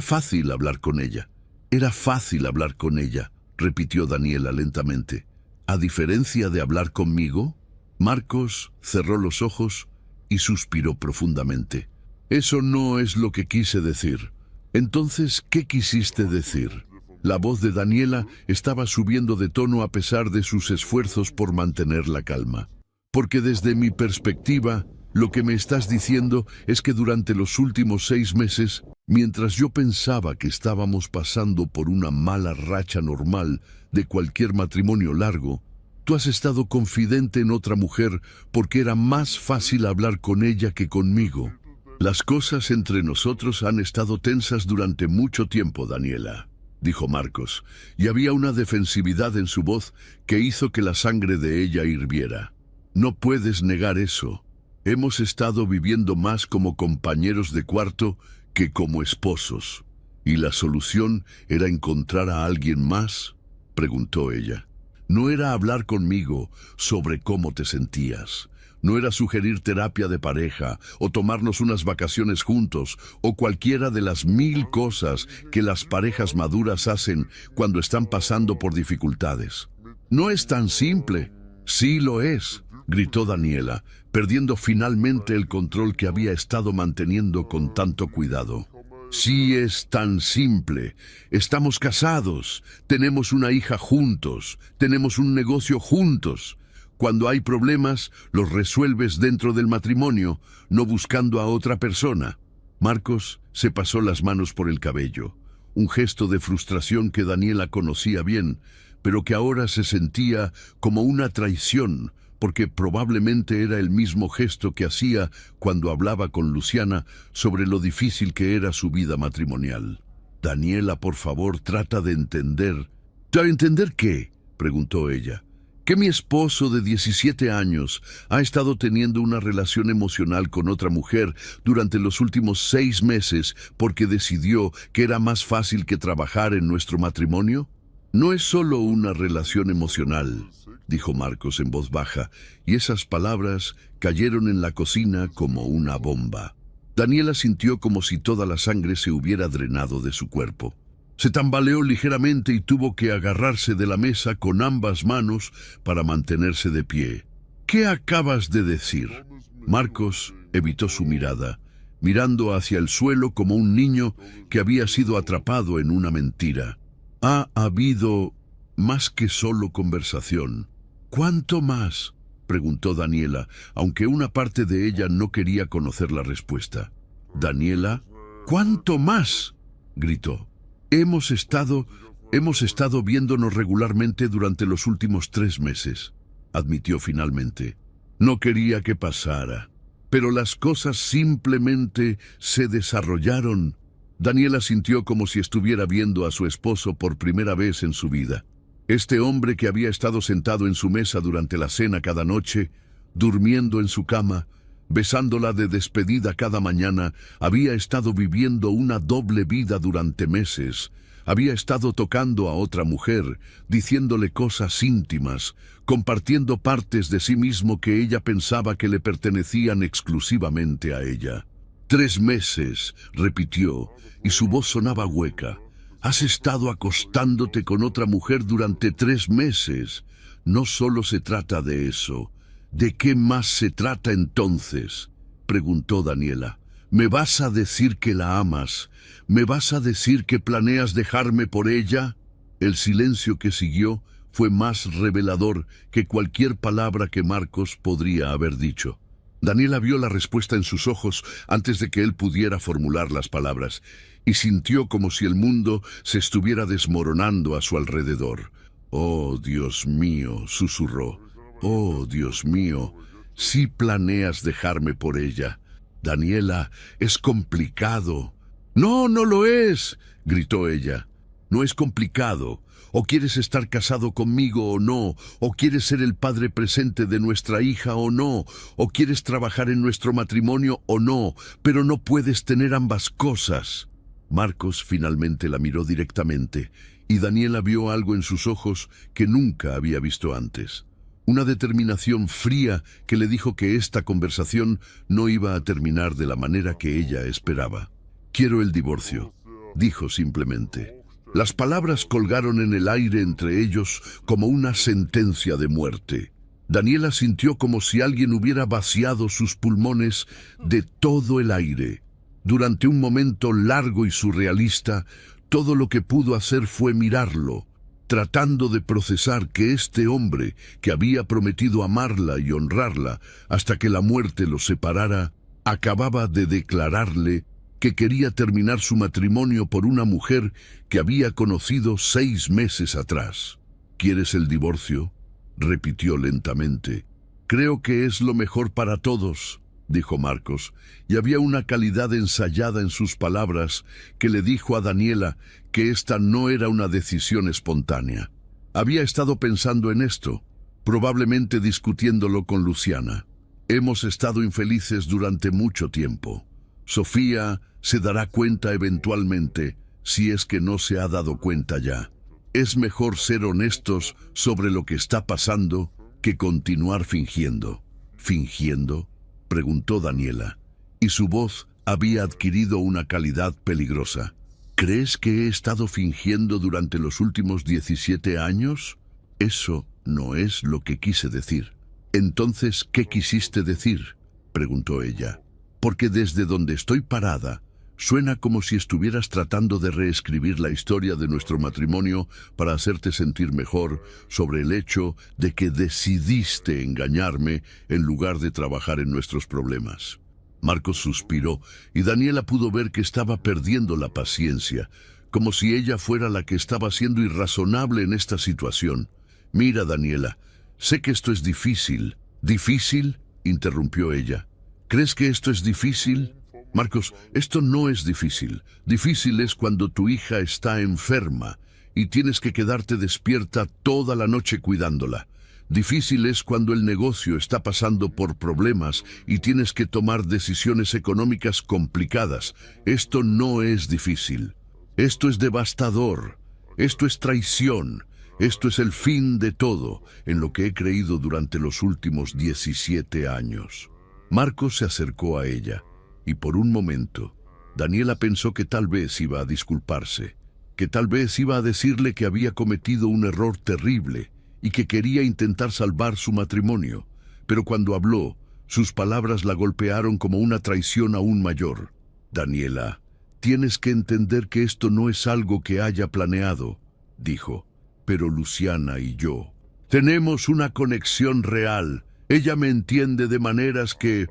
fácil hablar con ella. «Era fácil hablar con ella», repitió Daniela lentamente. «¿A diferencia de hablar conmigo?». Marcos cerró los ojos y suspiró profundamente. «Eso no es lo que quise decir». «Entonces, ¿qué quisiste decir?». La voz de Daniela estaba subiendo de tono a pesar de sus esfuerzos por mantener la calma. «Porque desde mi perspectiva, lo que me estás diciendo es que durante los últimos 6 meses, mientras yo pensaba que estábamos pasando por una mala racha normal de cualquier matrimonio largo, tú has estado confidente en otra mujer porque era más fácil hablar con ella que conmigo. Las cosas entre nosotros han estado tensas durante mucho tiempo, Daniela», dijo Marcos, y había una defensividad en su voz que hizo que la sangre de ella hirviera. «No puedes negar eso. Hemos estado viviendo más como compañeros de cuarto que como esposos. ¿Y la solución era encontrar a alguien más?», preguntó ella. «No era hablar conmigo sobre cómo te sentías. No era sugerir terapia de pareja o tomarnos unas vacaciones juntos o cualquiera de las 1000 cosas que las parejas maduras hacen cuando están pasando por dificultades. No es tan simple». «Sí lo es», gritó Daniela, perdiendo finalmente el control que había estado manteniendo con tanto cuidado. «Sí es tan simple. Estamos casados, tenemos una hija juntos, tenemos un negocio juntos. Cuando hay problemas, los resuelves dentro del matrimonio, no buscando a otra persona». Marcos se pasó las manos por el cabello, un gesto de frustración que Daniela conocía bien, pero que ahora se sentía como una traición, porque probablemente era el mismo gesto que hacía cuando hablaba con Luciana sobre lo difícil que era su vida matrimonial. Daniela, por favor, trata de entender. ¿Ya entender qué?, preguntó ella. Que mi esposo de 17 años ha estado teniendo una relación emocional con otra mujer durante los últimos 6 meses porque decidió que era más fácil que trabajar en nuestro matrimonio. No es solo una relación emocional, dijo Marcos en voz baja, y esas palabras cayeron en la cocina como una bomba. Daniela sintió como si toda la sangre se hubiera drenado de su cuerpo. Se tambaleó ligeramente y tuvo que agarrarse de la mesa con ambas manos para mantenerse de pie. ¿Qué acabas de decir? Marcos evitó su mirada, mirando hacia el suelo como un niño que había sido atrapado en una mentira. Ha habido más que solo conversación. ¿Cuánto más?, preguntó Daniela, aunque una parte de ella no quería conocer la respuesta. Daniela, ¿cuánto más?, gritó. Hemos estado viéndonos regularmente durante los últimos 3 meses, admitió finalmente. No quería que pasara, pero las cosas simplemente se desarrollaron. Daniela sintió como si estuviera viendo a su esposo por primera vez en su vida. Este hombre que había estado sentado en su mesa durante la cena cada noche, durmiendo en su cama, besándola de despedida cada mañana, había estado viviendo una doble vida durante meses. Había estado tocando a otra mujer, diciéndole cosas íntimas, compartiendo partes de sí mismo que ella pensaba que le pertenecían exclusivamente a ella. 3 meses, repitió, y su voz sonaba hueca. Has estado acostándote con otra mujer durante 3 meses. No solo se trata de eso. ¿De qué más se trata entonces?, preguntó Daniela. ¿Me vas a decir que la amas? ¿Me vas a decir que planeas dejarme por ella? El silencio que siguió fue más revelador que cualquier palabra que Marcos podría haber dicho. Daniela vio la respuesta en sus ojos antes de que él pudiera formular las palabras, y sintió como si el mundo se estuviera desmoronando a su alrededor. «Oh, Dios mío», susurró. «Oh, Dios mío, sí planeas dejarme por ella. Daniela, es complicado». «No, no lo es», gritó ella. «No es complicado. O quieres estar casado conmigo o no, o quieres ser el padre presente de nuestra hija o no, o quieres trabajar en nuestro matrimonio o no, pero no puedes tener ambas cosas». Marcos finalmente la miró directamente, y Daniela vio algo en sus ojos que nunca había visto antes. Una determinación fría que le dijo que esta conversación no iba a terminar de la manera que ella esperaba. «Quiero el divorcio», dijo simplemente. Las palabras colgaron en el aire entre ellos como una sentencia de muerte. Daniela sintió como si alguien hubiera vaciado sus pulmones de todo el aire. Durante un momento largo y surrealista, todo lo que pudo hacer fue mirarlo, tratando de procesar que este hombre, que había prometido amarla y honrarla hasta que la muerte los separara, acababa de declararle que quería terminar su matrimonio por una mujer que había conocido 6 meses atrás. «¿Quieres el divorcio?», repitió lentamente. «Creo que es lo mejor para todos», dijo Marcos, y había una calidad ensayada en sus palabras que le dijo a Daniela que esta no era una decisión espontánea. Había estado pensando en esto, probablemente discutiéndolo con Luciana. «Hemos estado infelices durante mucho tiempo. Sofía se dará cuenta eventualmente, si es que no se ha dado cuenta ya. Es mejor ser honestos sobre lo que está pasando que continuar fingiendo». «¿Fingiendo?», preguntó Daniela, y su voz había adquirido una calidad peligrosa. «¿Crees que he estado fingiendo durante los últimos 17 años? Eso no es lo que quise decir». «Entonces, ¿qué quisiste decir?», preguntó ella. «Porque desde donde estoy parada, suena como si estuvieras tratando de reescribir la historia de nuestro matrimonio para hacerte sentir mejor sobre el hecho de que decidiste engañarme en lugar de trabajar en nuestros problemas». Marcos suspiró y Daniela pudo ver que estaba perdiendo la paciencia, como si ella fuera la que estaba siendo irrazonable en esta situación. «Mira, Daniela, sé que esto es difícil», ¿Difícil?, interrumpió ella. ¿Crees que esto es difícil? Marcos, esto no es difícil. Difícil es cuando tu hija está enferma y tienes que quedarte despierta toda la noche cuidándola. Difícil es cuando el negocio está pasando por problemas y tienes que tomar decisiones económicas complicadas. Esto no es difícil. Esto es devastador. Esto es traición. Esto es el fin de todo, en lo que he creído durante los últimos 17 años. Marcos se acercó a ella, y por un momento, Daniela pensó que tal vez iba a disculparse, que tal vez iba a decirle que había cometido un error terrible y que quería intentar salvar su matrimonio. Pero cuando habló, sus palabras la golpearon como una traición aún mayor. Daniela, tienes que entender que esto no es algo que haya planeado, dijo. Pero Luciana y yo tenemos una conexión real. Ella me entiende de maneras que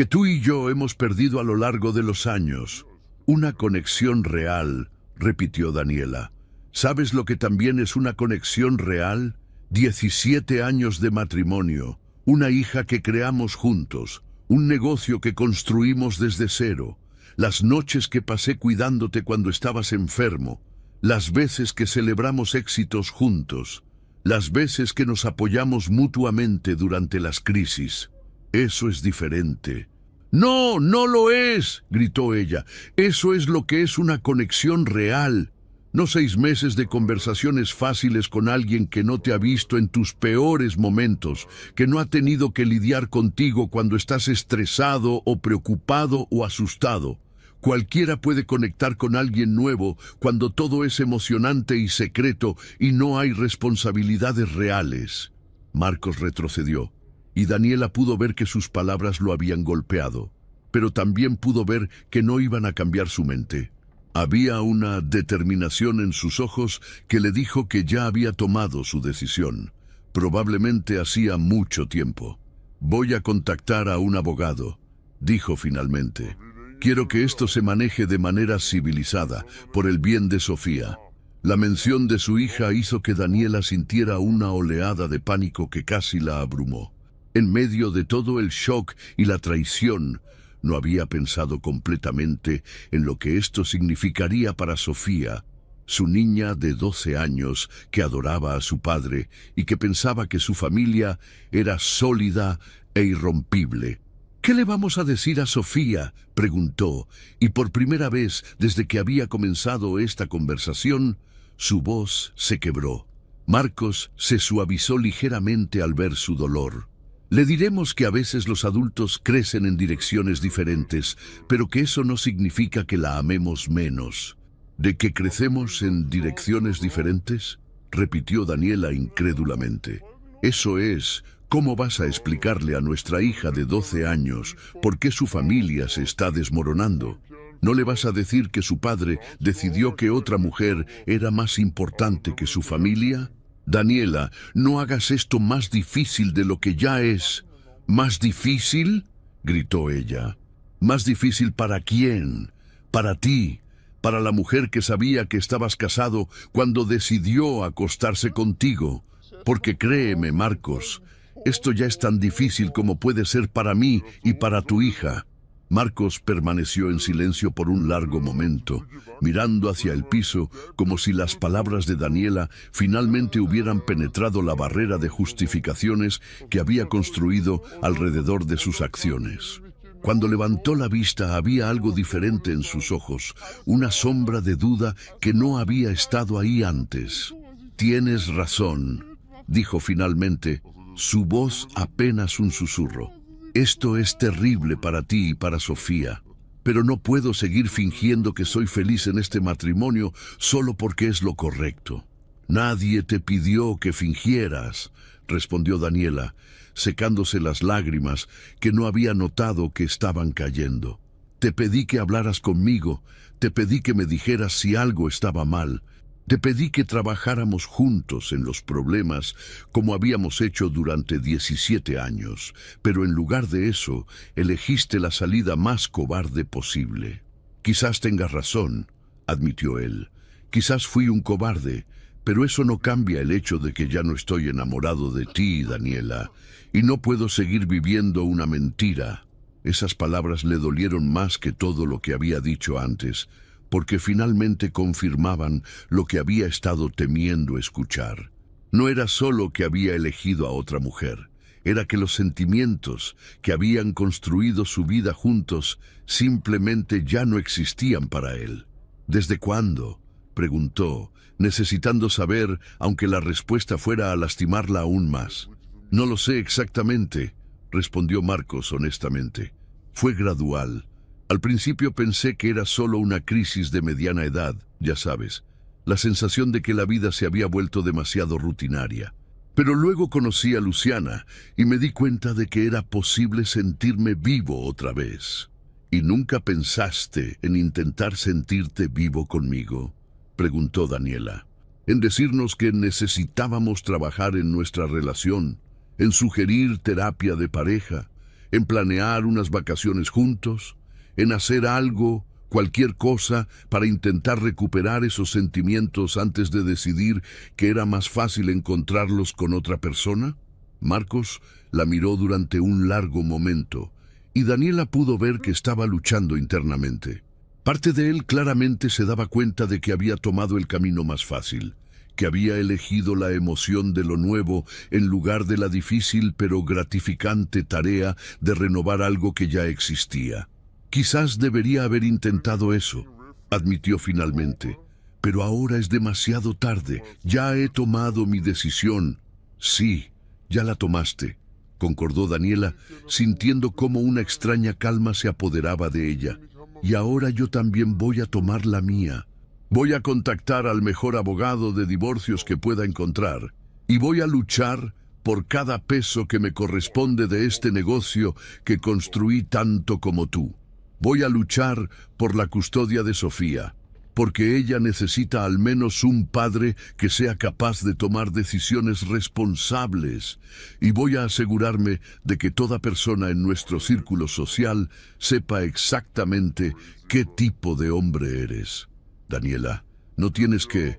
tú y yo hemos perdido a lo largo de los años. Una conexión real, repitió Daniela. ¿Sabes lo que también es una conexión real? 17 años de matrimonio, una hija que creamos juntos, un negocio que construimos desde cero, las noches que pasé cuidándote cuando estabas enfermo, las veces que celebramos éxitos juntos, las veces que nos apoyamos mutuamente durante las crisis. Eso es diferente. ¡No, no lo es!, gritó ella. Eso es lo que es una conexión real. No 6 meses de conversaciones fáciles con alguien que no te ha visto en tus peores momentos, que no ha tenido que lidiar contigo cuando estás estresado o preocupado o asustado. Cualquiera puede conectar con alguien nuevo cuando todo es emocionante y secreto y no hay responsabilidades reales. Marcos retrocedió, y Daniela pudo ver que sus palabras lo habían golpeado, pero también pudo ver que no iban a cambiar su mente. Había una determinación en sus ojos que le dijo que ya había tomado su decisión, probablemente hacía mucho tiempo. Voy a contactar a un abogado, dijo finalmente. Quiero que esto se maneje de manera civilizada, por el bien de Sofía. La mención de su hija hizo que Daniela sintiera una oleada de pánico que casi la abrumó. En medio de todo el shock y la traición, no había pensado completamente en lo que esto significaría para Sofía, su niña de 12 años que adoraba a su padre y que pensaba que su familia era sólida e irrompible. ¿Qué le vamos a decir a Sofía?, preguntó, y por primera vez desde que había comenzado esta conversación, su voz se quebró. Marcos se suavizó ligeramente al ver su dolor. Le diremos que a veces los adultos crecen en direcciones diferentes, pero que eso no significa que la amemos menos. ¿De que crecemos en direcciones diferentes?, repitió Daniela incrédulamente. Eso es... ¿Cómo vas a explicarle a nuestra hija de 12 años por qué su familia se está desmoronando? ¿No le vas a decir que su padre decidió que otra mujer era más importante que su familia? Daniela, no hagas esto más difícil de lo que ya es. ¿Más difícil?, gritó ella. ¿Más difícil para quién? Para ti, para la mujer que sabía que estabas casado cuando decidió acostarse contigo. Porque créeme, Marcos, esto ya es tan difícil como puede ser para mí y para tu hija. Marcos permaneció en silencio por un largo momento, mirando hacia el piso como si las palabras de Daniela finalmente hubieran penetrado la barrera de justificaciones que había construido alrededor de sus acciones. Cuando levantó la vista había algo diferente en sus ojos, una sombra de duda que no había estado ahí antes. Tienes razón, dijo finalmente, su voz apenas un susurro. Esto es terrible para ti y para Sofía, pero no puedo seguir fingiendo que soy feliz en este matrimonio solo porque es lo correcto. Nadie te pidió que fingieras, respondió Daniela, secándose las lágrimas que no había notado que estaban cayendo. Te pedí que hablaras conmigo, te pedí que me dijeras si algo estaba mal. Te pedí que trabajáramos juntos en los problemas como habíamos hecho durante 17 años, pero en lugar de eso, elegiste la salida más cobarde posible. Quizás tengas razón, admitió él. Quizás fui un cobarde, Pero eso no cambia el hecho de que ya no estoy enamorado de ti, Daniela, y no puedo seguir viviendo una mentira. Esas palabras le dolieron más que todo lo que había dicho antes, porque finalmente confirmaban lo que había estado temiendo escuchar. No era solo que había elegido a otra mujer, era que los sentimientos que habían construido su vida juntos simplemente ya no existían para él. ¿Desde cuándo?, preguntó, necesitando saber, aunque la respuesta fuera a lastimarla aún más. No lo sé exactamente, respondió Marcos honestamente. Fue gradual. Al principio pensé que era solo una crisis de mediana edad, ya sabes, la sensación de que la vida se había vuelto demasiado rutinaria. Pero luego conocí a Luciana y me di cuenta de que era posible sentirme vivo otra vez. ¿Y nunca pensaste en intentar sentirte vivo conmigo?, preguntó Daniela. En decirnos que necesitábamos trabajar en nuestra relación, en sugerir terapia de pareja, en planear unas vacaciones juntos, en hacer algo, cualquier cosa, para intentar recuperar esos sentimientos antes de decidir que era más fácil encontrarlos con otra persona. Marcos la miró durante un largo momento, y Daniela pudo ver que estaba luchando internamente. Parte de él claramente se daba cuenta de que había tomado el camino más fácil, que había elegido la emoción de lo nuevo en lugar de la difícil pero gratificante tarea de renovar algo que ya existía. Quizás debería haber intentado eso, admitió finalmente, pero ahora es demasiado tarde. Ya he tomado mi decisión. Sí, ya la tomaste, concordó Daniela, sintiendo cómo una extraña calma se apoderaba de ella. Y ahora yo también voy a tomar la mía. Voy a contactar al mejor abogado de divorcios que pueda encontrar y voy a luchar por cada peso que me corresponde de este negocio que construí tanto como tú. Voy a luchar por la custodia de Sofía, porque ella necesita al menos un padre que sea capaz de tomar decisiones responsables, y voy a asegurarme de que toda persona en nuestro círculo social sepa exactamente qué tipo de hombre eres. Daniela, no tienes que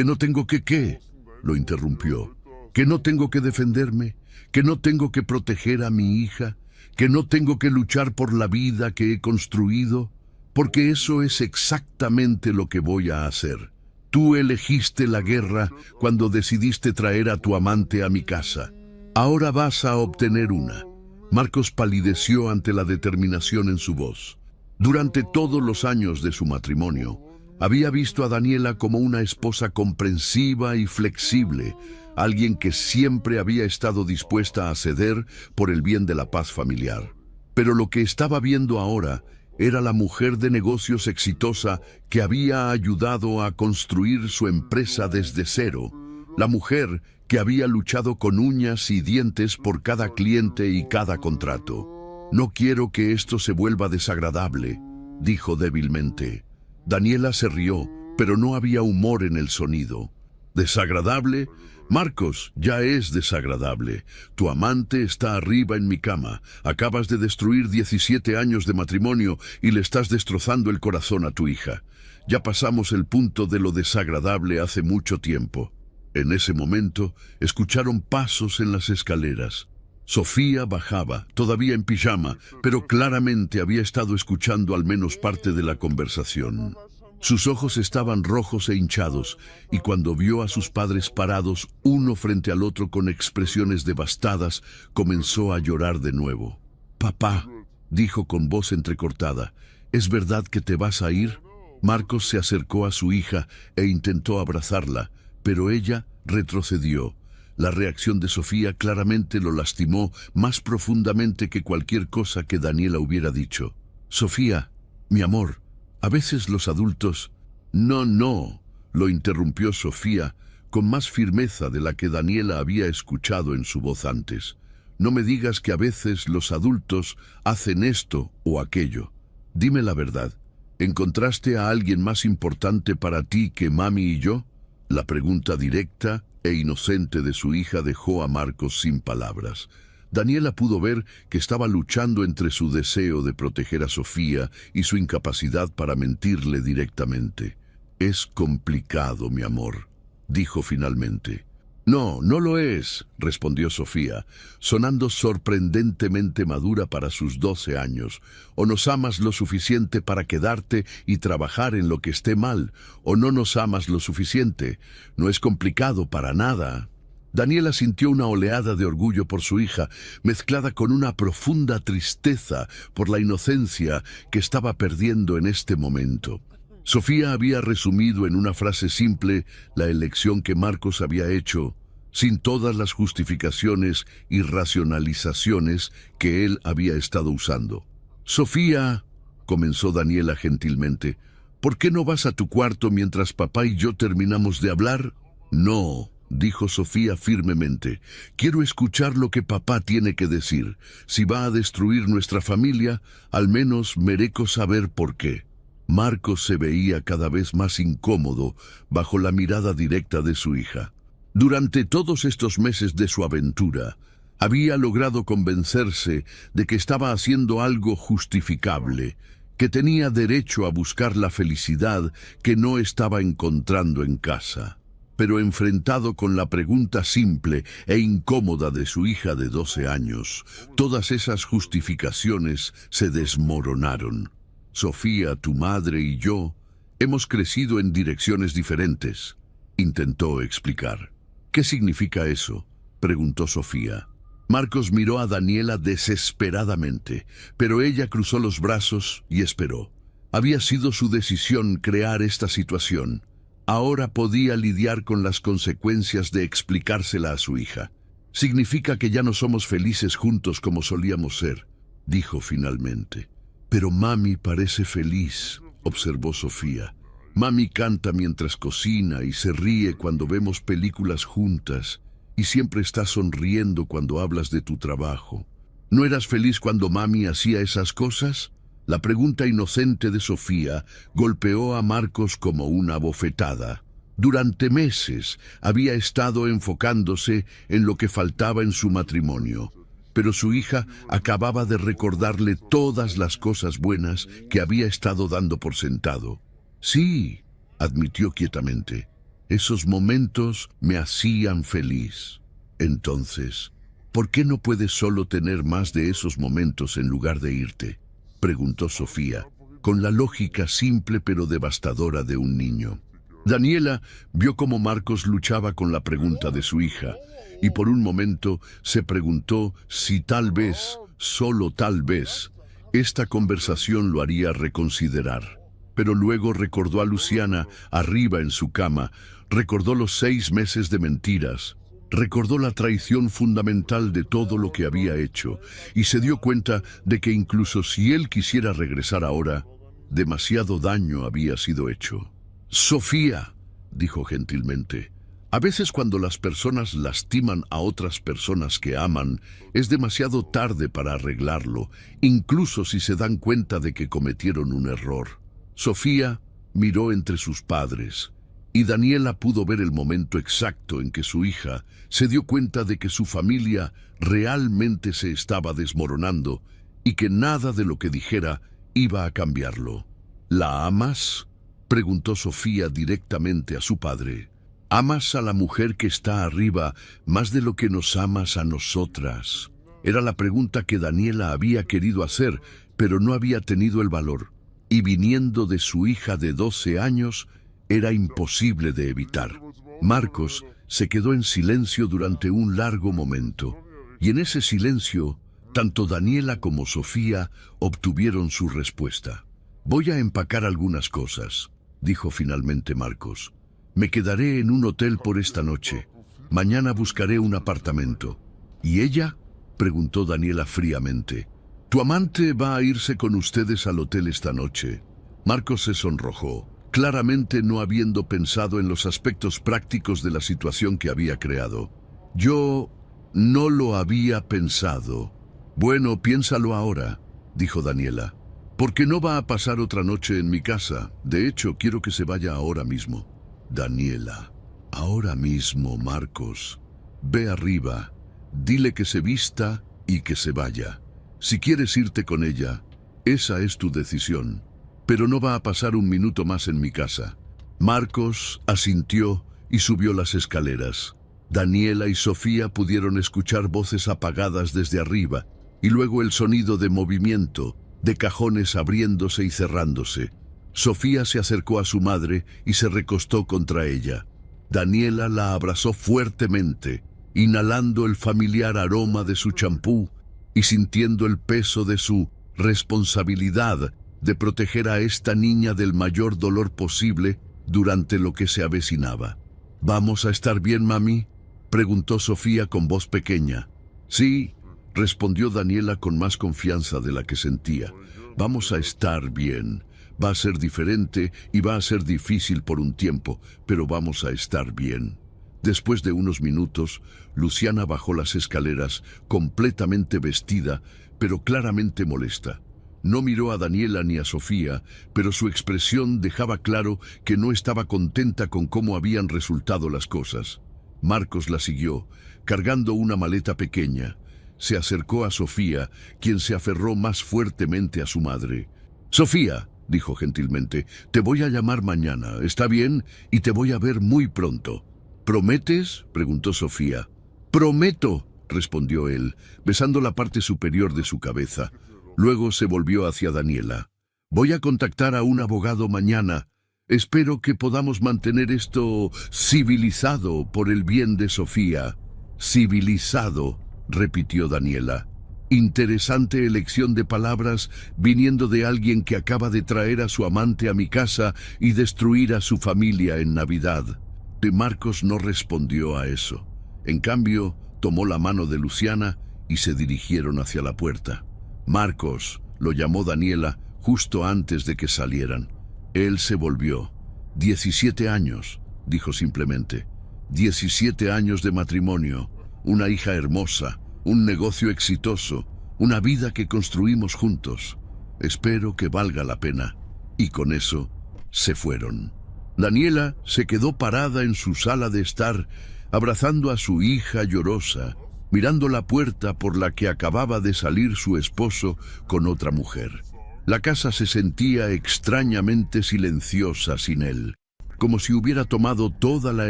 no tengo que ¿qué?, lo interrumpió. Que no tengo que defenderme, que no tengo que proteger a mi hija, que no tengo que luchar por la vida que he construido, porque eso es exactamente lo que voy a hacer. Tú elegiste la guerra cuando decidiste traer a tu amante a mi casa. Ahora vas a obtener una. Marcos palideció ante la determinación en su voz. Durante todos los años de su matrimonio, había visto a Daniela como una esposa comprensiva y flexible, alguien que siempre había estado dispuesta a ceder por el bien de la paz familiar. Pero lo que estaba viendo ahora era la mujer de negocios exitosa que había ayudado a construir su empresa desde cero, la mujer que había luchado con uñas y dientes por cada cliente y cada contrato. No quiero que esto se vuelva desagradable, dijo débilmente. Daniela se rió, pero no había humor en el sonido. ¿Desagradable? Marcos, ya es desagradable. Tu amante está arriba en mi cama. Acabas de destruir 17 años de matrimonio y le estás destrozando el corazón a tu hija. Ya pasamos el punto de lo desagradable hace mucho tiempo. En ese momento, escucharon pasos en las escaleras. Sofía bajaba, todavía en pijama, pero claramente había estado escuchando al menos parte de la conversación. Sus ojos estaban rojos e hinchados, y cuando vio a sus padres parados, uno frente al otro con expresiones devastadas, comenzó a llorar de nuevo. «Papá», dijo con voz entrecortada, «¿es verdad que te vas a ir?» Marcos se acercó a su hija e intentó abrazarla, pero ella retrocedió. La reacción de Sofía claramente lo lastimó más profundamente que cualquier cosa que Daniela hubiera dicho. «Sofía, mi amor, a veces los adultos...» No, lo interrumpió Sofía con más firmeza de la que Daniela había escuchado en su voz antes. «No me digas que a veces los adultos hacen esto o aquello. Dime la verdad. ¿Encontraste a alguien más importante para ti que mami y yo?» La pregunta directa e inocente de su hija dejó a Marcos sin palabras. Daniela pudo ver que estaba luchando entre su deseo de proteger a Sofía y su incapacidad para mentirle directamente. «Es complicado, mi amor», dijo finalmente. No, no lo es, respondió Sofía, sonando sorprendentemente madura para sus 12 años. O nos amas lo suficiente para quedarte y trabajar en lo que esté mal, o no nos amas lo suficiente. No es complicado para nada. Daniela sintió una oleada de orgullo por su hija, mezclada con una profunda tristeza por la inocencia que estaba perdiendo en este momento. Sofía había resumido en una frase simple la elección que Marcos había hecho, sin todas las justificaciones y racionalizaciones que él había estado usando. Sofía, comenzó Daniela gentilmente, ¿por qué no vas a tu cuarto mientras papá y yo terminamos de hablar? No, dijo Sofía firmemente. Quiero escuchar lo que papá tiene que decir. Si va a destruir nuestra familia, al menos merezco saber por qué. Marcos se veía cada vez más incómodo bajo la mirada directa de su hija. Durante todos estos meses de su aventura, había logrado convencerse de que estaba haciendo algo justificable, que tenía derecho a buscar la felicidad que no estaba encontrando en casa. Pero enfrentado con la pregunta simple e incómoda de su hija de 12 años, todas esas justificaciones se desmoronaron. Sofía, tu madre y yo hemos crecido en direcciones diferentes, intentó explicar. ¿Qué significa eso?, preguntó Sofía. Marcos miró a Daniela desesperadamente, pero ella cruzó los brazos y esperó. Había sido su decisión crear esta situación. Ahora podía lidiar con las consecuencias de explicársela a su hija. Significa que ya no somos felices juntos como solíamos ser, dijo finalmente. Pero mami parece feliz, observó Sofía. Mami canta mientras cocina y se ríe cuando vemos películas juntas y siempre está sonriendo cuando hablas de tu trabajo. ¿No eras feliz cuando mami hacía esas cosas? La pregunta inocente de Sofía golpeó a Marcos como una bofetada. Durante meses había estado enfocándose en lo que faltaba en su matrimonio, pero su hija acababa de recordarle todas las cosas buenas que había estado dando por sentado. Sí, admitió quietamente, esos momentos me hacían feliz. Entonces, ¿por qué no puedes solo tener más de esos momentos en lugar de irte?, preguntó Sofía, con la lógica simple pero devastadora de un niño. Daniela vio cómo Marcos luchaba con la pregunta de su hija, y por un momento se preguntó si tal vez, solo tal vez, esta conversación lo haría reconsiderar. Pero luego recordó a Luciana arriba en su cama, recordó los 6 meses de mentiras, recordó la traición fundamental de todo lo que había hecho, y se dio cuenta de que incluso si él quisiera regresar ahora, demasiado daño había sido hecho. Sofía, dijo gentilmente, a veces cuando las personas lastiman a otras personas que aman, es demasiado tarde para arreglarlo, incluso si se dan cuenta de que cometieron un error. Sofía miró entre sus padres, y Daniela pudo ver el momento exacto en que su hija se dio cuenta de que su familia realmente se estaba desmoronando y que nada de lo que dijera iba a cambiarlo. ¿La amas?, preguntó Sofía directamente a su padre. ¿Amas a la mujer que está arriba más de lo que nos amas a nosotras? Era la pregunta que Daniela había querido hacer, pero no había tenido el valor. Y viniendo de su hija de 12 años, era imposible de evitar. Marcos se quedó en silencio durante un largo momento, y en ese silencio, tanto Daniela como Sofía obtuvieron su respuesta. Voy a empacar algunas cosas, dijo finalmente Marcos. Me quedaré en un hotel por esta noche. Mañana buscaré un apartamento. ¿Y ella?, preguntó Daniela fríamente. ¿Tu amante va a irse con ustedes al hotel esta noche? Marcos se sonrojó, claramente no habiendo pensado en los aspectos prácticos de la situación que había creado. Yo no lo había pensado. Bueno, piénsalo ahora, dijo Daniela. Porque no va a pasar otra noche en mi casa. De hecho, quiero que se vaya ahora mismo. Daniela, ahora mismo, Marcos. Ve arriba, dile que se vista y que se vaya. Si quieres irte con ella, esa es tu decisión, pero no va a pasar un minuto más en mi casa. Marcos asintió y subió las escaleras. Daniela y Sofía pudieron escuchar voces apagadas desde arriba y luego el sonido de movimiento, de cajones abriéndose y cerrándose. Sofía se acercó a su madre y se recostó contra ella. Daniela la abrazó fuertemente, inhalando el familiar aroma de su champú y sintiendo el peso de su responsabilidad de proteger a esta niña del mayor dolor posible durante lo que se avecinaba. ¿Vamos a estar bien, mami?, preguntó Sofía con voz pequeña. Sí, respondió Daniela con más confianza de la que sentía. Vamos a estar bien. Va a ser diferente y va a ser difícil por un tiempo, pero vamos a estar bien. Después de unos minutos, Luciana bajó las escaleras, completamente vestida, pero claramente molesta. No miró a Daniela ni a Sofía, pero su expresión dejaba claro que no estaba contenta con cómo habían resultado las cosas. Marcos la siguió, cargando una maleta pequeña. Se acercó a Sofía, quien se aferró más fuertemente a su madre. «Sofía», dijo gentilmente, «te voy a llamar mañana, ¿está bien? Y te voy a ver muy pronto». «¿Prometes?», preguntó Sofía. «Prometo», respondió él, besando la parte superior de su cabeza. Luego se volvió hacia Daniela. «Voy a contactar a un abogado mañana. Espero que podamos mantener esto civilizado por el bien de Sofía». «Civilizado», repitió Daniela. Interesante elección de palabras viniendo de alguien que acaba de traer a su amante a mi casa y destruir a su familia en Navidad. De Marcos no respondió a eso. En cambio, tomó la mano de Luciana y se dirigieron hacia la puerta. «Marcos», lo llamó Daniela justo antes de que salieran. Él se volvió. 17 años, dijo simplemente. 17 años de matrimonio, una hija hermosa, un negocio exitoso, una vida que construimos juntos. Espero que valga la pena». Y con eso, se fueron. Daniela se quedó parada en su sala de estar, abrazando a su hija llorosa, mirando la puerta por la que acababa de salir su esposo con otra mujer. La casa se sentía extrañamente silenciosa sin él, como si hubiera tomado toda la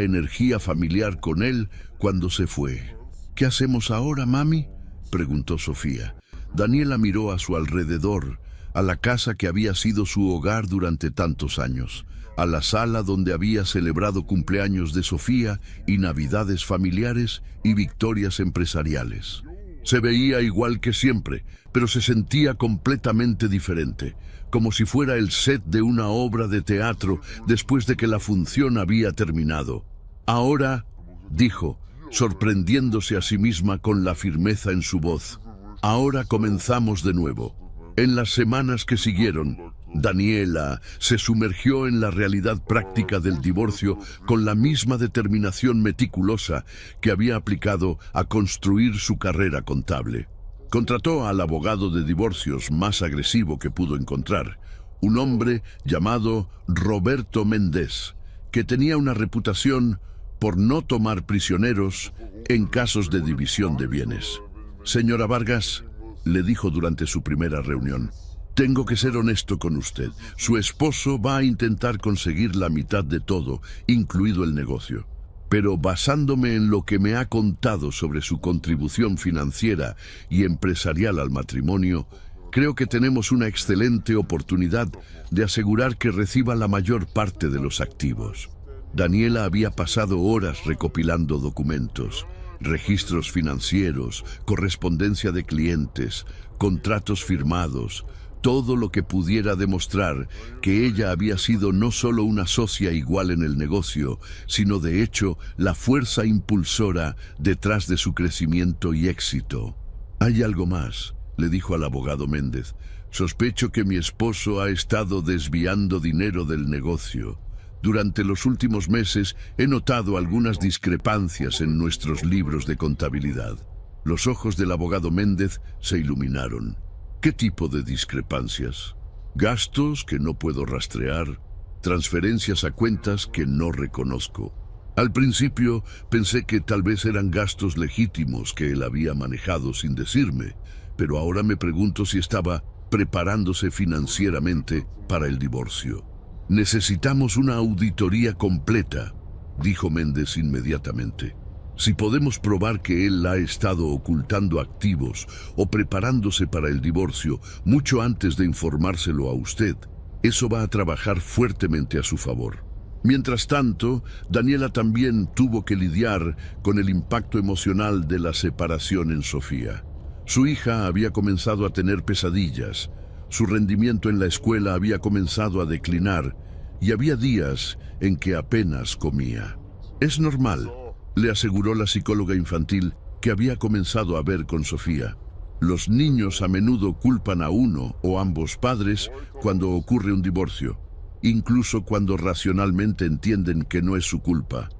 energía familiar con él cuando se fue. «¿Qué hacemos ahora, mami?», preguntó Sofía. Daniela miró a su alrededor, a la casa que había sido su hogar durante tantos años, a la sala donde había celebrado cumpleaños de Sofía y navidades familiares y victorias empresariales. Se veía igual que siempre, pero se sentía completamente diferente, como si fuera el set de una obra de teatro después de que la función había terminado. «Ahora», dijo, sorprendiéndose a sí misma con la firmeza en su voz, «ahora comenzamos de nuevo». En las semanas que siguieron, Daniela se sumergió en la realidad práctica del divorcio con la misma determinación meticulosa que había aplicado a construir su carrera contable. Contrató al abogado de divorcios más agresivo que pudo encontrar, un hombre llamado Roberto Méndez, que tenía una reputación por no tomar prisioneros en casos de división de bienes. «Señora Vargas», le dijo durante su primera reunión, «tengo que ser honesto con usted. Su esposo va a intentar conseguir la mitad de todo, incluido el negocio. Pero basándome en lo que me ha contado sobre su contribución financiera y empresarial al matrimonio, creo que tenemos una excelente oportunidad de asegurar que reciba la mayor parte de los activos». Daniela había pasado horas recopilando documentos, registros financieros, correspondencia de clientes, contratos firmados, todo lo que pudiera demostrar que ella había sido no solo una socia igual en el negocio, sino de hecho la fuerza impulsora detrás de su crecimiento y éxito. «Hay algo más», le dijo al abogado Méndez. «Sospecho que mi esposo ha estado desviando dinero del negocio. Durante los últimos meses he notado algunas discrepancias en nuestros libros de contabilidad». Los ojos del abogado Méndez se iluminaron. «¿Qué tipo de discrepancias?» «Gastos que no puedo rastrear, transferencias a cuentas que no reconozco. Al principio pensé que tal vez eran gastos legítimos que él había manejado sin decirme, pero ahora me pregunto si estaba preparándose financieramente para el divorcio. Necesitamos una auditoría completa». dijo Méndez inmediatamente. Si podemos probar que él ha estado ocultando activos o preparándose para el divorcio mucho antes de informárselo a usted, eso va a trabajar fuertemente a su favor. Mientras tanto, Daniela también tuvo que lidiar con el impacto emocional de la separación en Sofía. Su hija había comenzado a tener pesadillas, su rendimiento en la escuela había comenzado a declinar y había días en que apenas comía. Es normal, le aseguró la psicóloga infantil que había comenzado a ver con Sofía. Los niños a menudo culpan a uno o ambos padres cuando ocurre un divorcio, incluso cuando racionalmente entienden que no es su culpa.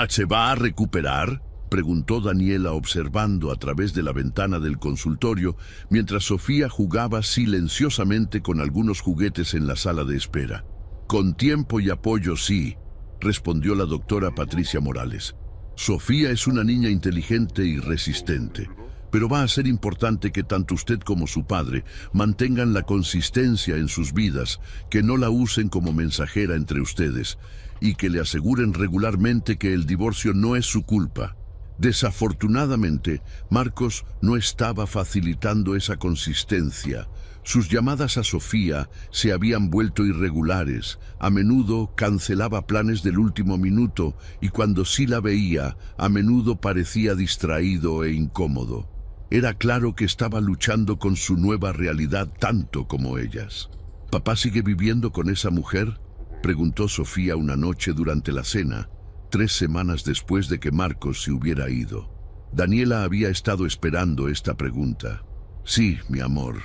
¿Se va a recuperar?, preguntó Daniela observando a través de la ventana del consultorio mientras Sofía jugaba silenciosamente con algunos juguetes en la sala de espera. Con tiempo y apoyo sí, respondió la doctora Patricia Morales. Sofía es una niña inteligente y resistente, pero va a ser importante que tanto usted como su padre mantengan la consistencia en sus vidas, que no la usen como mensajera entre ustedes y que le aseguren regularmente que el divorcio no es su culpa. Desafortunadamente, Marcos no estaba facilitando esa consistencia. Sus llamadas a Sofía se habían vuelto irregulares, a menudo cancelaba planes del último minuto y cuando sí la veía, a menudo parecía distraído e incómodo. Era claro que estaba luchando con su nueva realidad tanto como ellas. ¿Papá sigue viviendo con esa mujer?, preguntó Sofía una noche durante la cena, 3 semanas después de que Marcos se hubiera ido. Daniela había estado esperando esta pregunta. Sí, mi amor,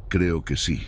creo que sí.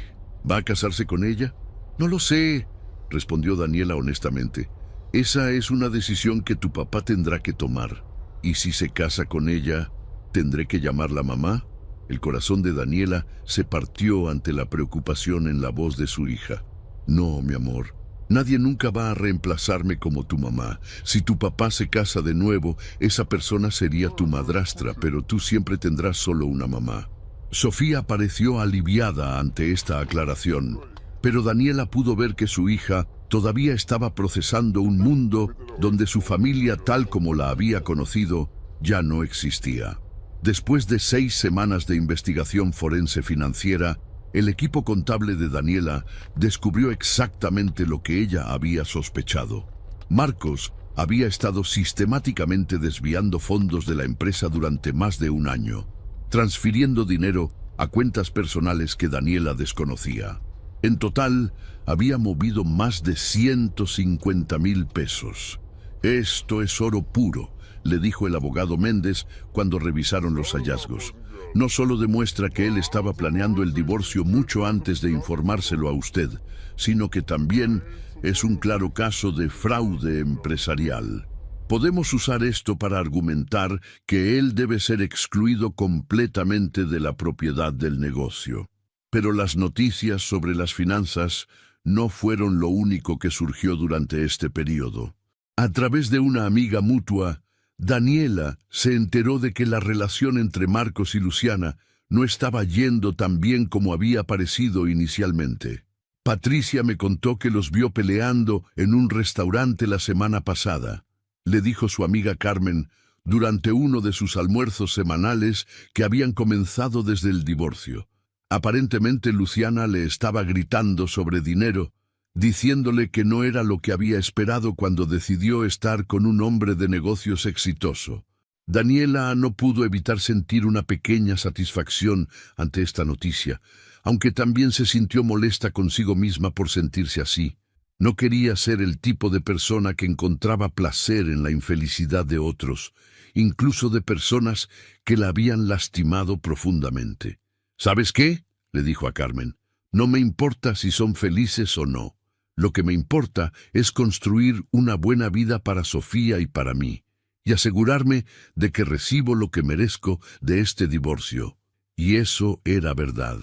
¿Va a casarse con ella? No lo sé, respondió Daniela honestamente. Esa es una decisión que tu papá tendrá que tomar. ¿Y si se casa con ella, tendré que llamarla mamá? El corazón de Daniela se partió ante la preocupación en la voz de su hija. No, mi amor. Nadie nunca va a reemplazarme como tu mamá. Si tu papá se casa de nuevo, esa persona sería tu madrastra, pero tú siempre tendrás solo una mamá. Sofía pareció aliviada ante esta aclaración, pero Daniela pudo ver que su hija todavía estaba procesando un mundo donde su familia tal como la había conocido ya no existía. Después de 6 semanas de investigación forense financiera, el equipo contable de Daniela descubrió exactamente lo que ella había sospechado. Marcos había estado sistemáticamente desviando fondos de la empresa durante más de 1 año, transfiriendo dinero a cuentas personales que Daniela desconocía. En total, había movido más de 150,000 pesos. Esto es oro puro, le dijo el abogado Méndez cuando revisaron los hallazgos. No solo demuestra que él estaba planeando el divorcio mucho antes de informárselo a usted, sino que también es un claro caso de fraude empresarial. Podemos usar esto para argumentar que él debe ser excluido completamente de la propiedad del negocio. Pero las noticias sobre las finanzas no fueron lo único que surgió durante este periodo. A través de una amiga mutua, Daniela se enteró de que la relación entre Marcos y Luciana no estaba yendo tan bien como había parecido inicialmente. Patricia me contó que los vio peleando en un restaurante la semana pasada. Le dijo su amiga Carmen durante uno de sus almuerzos semanales que habían comenzado desde el divorcio. Aparentemente Luciana le estaba gritando sobre dinero, diciéndole que no era lo que había esperado cuando decidió estar con un hombre de negocios exitoso. Daniela no pudo evitar sentir una pequeña satisfacción ante esta noticia, aunque también se sintió molesta consigo misma por sentirse así. No quería ser el tipo de persona que encontraba placer en la infelicidad de otros, incluso de personas que la habían lastimado profundamente. ¿Sabes qué?, le dijo a Carmen. No me importa si son felices o no. Lo que me importa es construir una buena vida para Sofía y para mí, y asegurarme de que recibo lo que merezco de este divorcio. Y eso era verdad.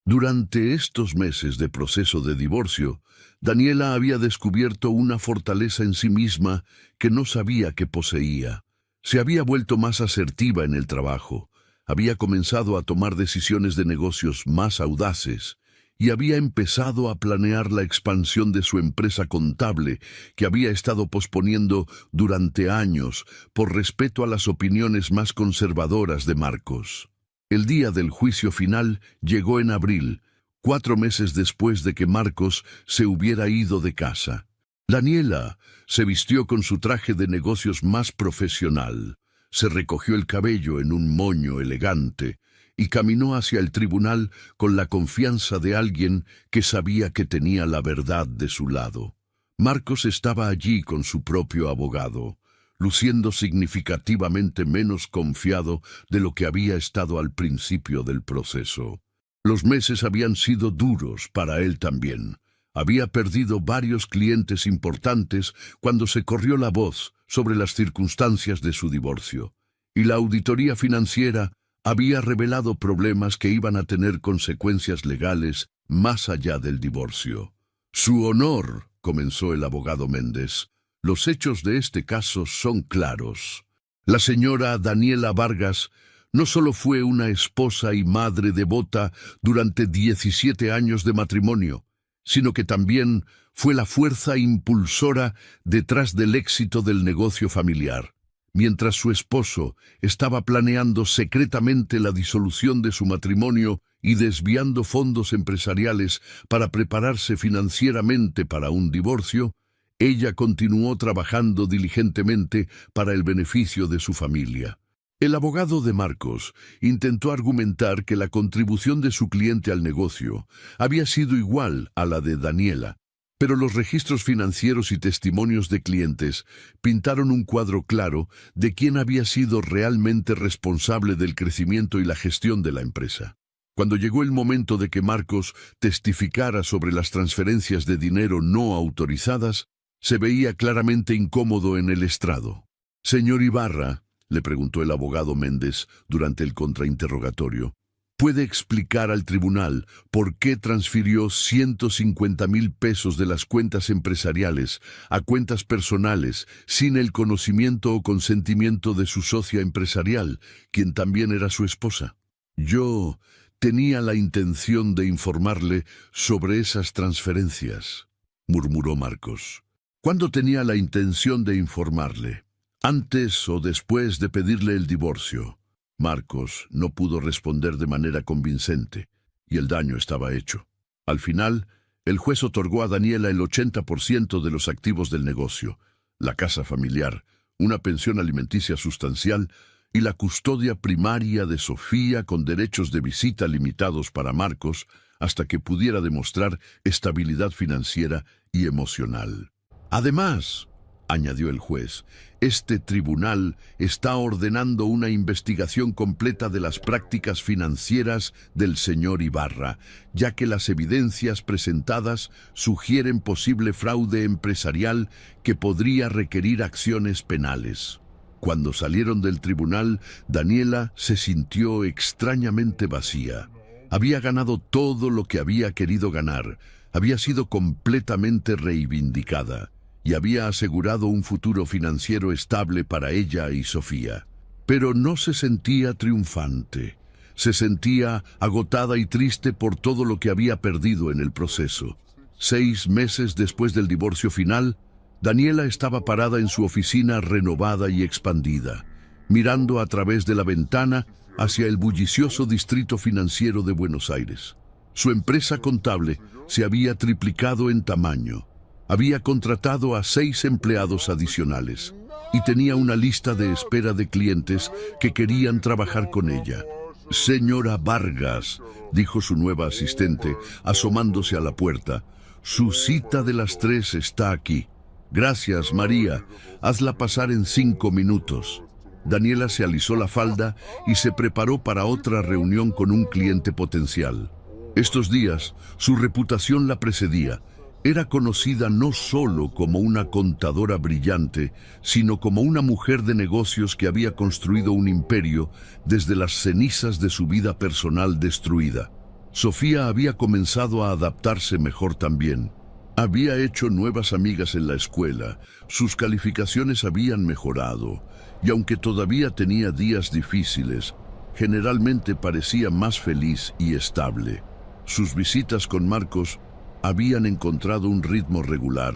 Durante estos meses de proceso de divorcio, Daniela había descubierto una fortaleza en sí misma que no sabía que poseía. Se había vuelto más asertiva en el trabajo, había comenzado a tomar decisiones de negocios más audaces, y había empezado a planear la expansión de su empresa contable, que había estado posponiendo durante años por respeto a las opiniones más conservadoras de Marcos. El día del juicio final llegó en abril, 4 meses después de que Marcos se hubiera ido de casa. Daniela se vistió con su traje de negocios más profesional, se recogió el cabello en un moño elegante y caminó hacia el tribunal con la confianza de alguien que sabía que tenía la verdad de su lado. Marcos estaba allí con su propio abogado, luciendo significativamente menos confiado de lo que había estado al principio del proceso. Los meses habían sido duros para él también. Había perdido varios clientes importantes cuando se corrió la voz sobre las circunstancias de su divorcio, y la auditoría financiera había revelado problemas que iban a tener consecuencias legales más allá del divorcio. «Su honor», comenzó el abogado Méndez, «los hechos de este caso son claros. La señora Daniela Vargas no solo fue una esposa y madre devota durante 17 años de matrimonio, sino que también fue la fuerza impulsora detrás del éxito del negocio familiar. Mientras su esposo estaba planeando secretamente la disolución de su matrimonio y desviando fondos empresariales para prepararse financieramente para un divorcio, ella continuó trabajando diligentemente para el beneficio de su familia. El abogado de Marcos intentó argumentar que la contribución de su cliente al negocio había sido igual a la de Daniela, pero los registros financieros y testimonios de clientes pintaron un cuadro claro de quién había sido realmente responsable del crecimiento y la gestión de la empresa. Cuando llegó el momento de que Marcos testificara sobre las transferencias de dinero no autorizadas, se veía claramente incómodo en el estrado. «Señor Ibarra», le preguntó el abogado Méndez durante el contrainterrogatorio, ¿puede explicar al tribunal por qué transfirió 150,000 pesos de las cuentas empresariales a cuentas personales sin el conocimiento o consentimiento de su socia empresarial, quien también era su esposa? Yo tenía la intención de informarle sobre esas transferencias, murmuró Marcos. ¿Cuándo tenía la intención de informarle? ¿Antes o después de pedirle el divorcio? Marcos no pudo responder de manera convincente, y el daño estaba hecho. Al final, el juez otorgó a Daniela el 80% de los activos del negocio, la casa familiar, una pensión alimenticia sustancial y la custodia primaria de Sofía con derechos de visita limitados para Marcos hasta que pudiera demostrar estabilidad financiera y emocional. Además, añadió el juez, este tribunal está ordenando una investigación completa de las prácticas financieras del señor Ibarra, ya que las evidencias presentadas sugieren posible fraude empresarial que podría requerir acciones penales. Cuando salieron del tribunal, Daniela se sintió extrañamente vacía. Había ganado todo lo que había querido ganar, había sido completamente reivindicada y había asegurado un futuro financiero estable para ella y Sofía. Pero no se sentía triunfante. Se sentía agotada y triste por todo lo que había perdido en el proceso. 6 meses después del divorcio final, Daniela estaba parada en su oficina renovada y expandida, mirando a través de la ventana hacia el bullicioso distrito financiero de Buenos Aires. Su empresa contable se había triplicado en tamaño. Había contratado a 6 empleados adicionales y tenía una lista de espera de clientes que querían trabajar con ella. «Señora Vargas», dijo su nueva asistente, asomándose a la puerta, «su cita de las 3 está aquí». «Gracias, María. Hazla pasar en 5 minutos». Daniela se alisó la falda y se preparó para otra reunión con un cliente potencial. Estos días, su reputación la precedía. Era conocida no solo como una contadora brillante, sino como una mujer de negocios que había construido un imperio desde las cenizas de su vida personal destruida. Sofía había comenzado a adaptarse mejor también. Había hecho nuevas amigas en la escuela, sus calificaciones habían mejorado, y aunque todavía tenía días difíciles, generalmente parecía más feliz y estable. Sus visitas con Marcos habían encontrado un ritmo regular,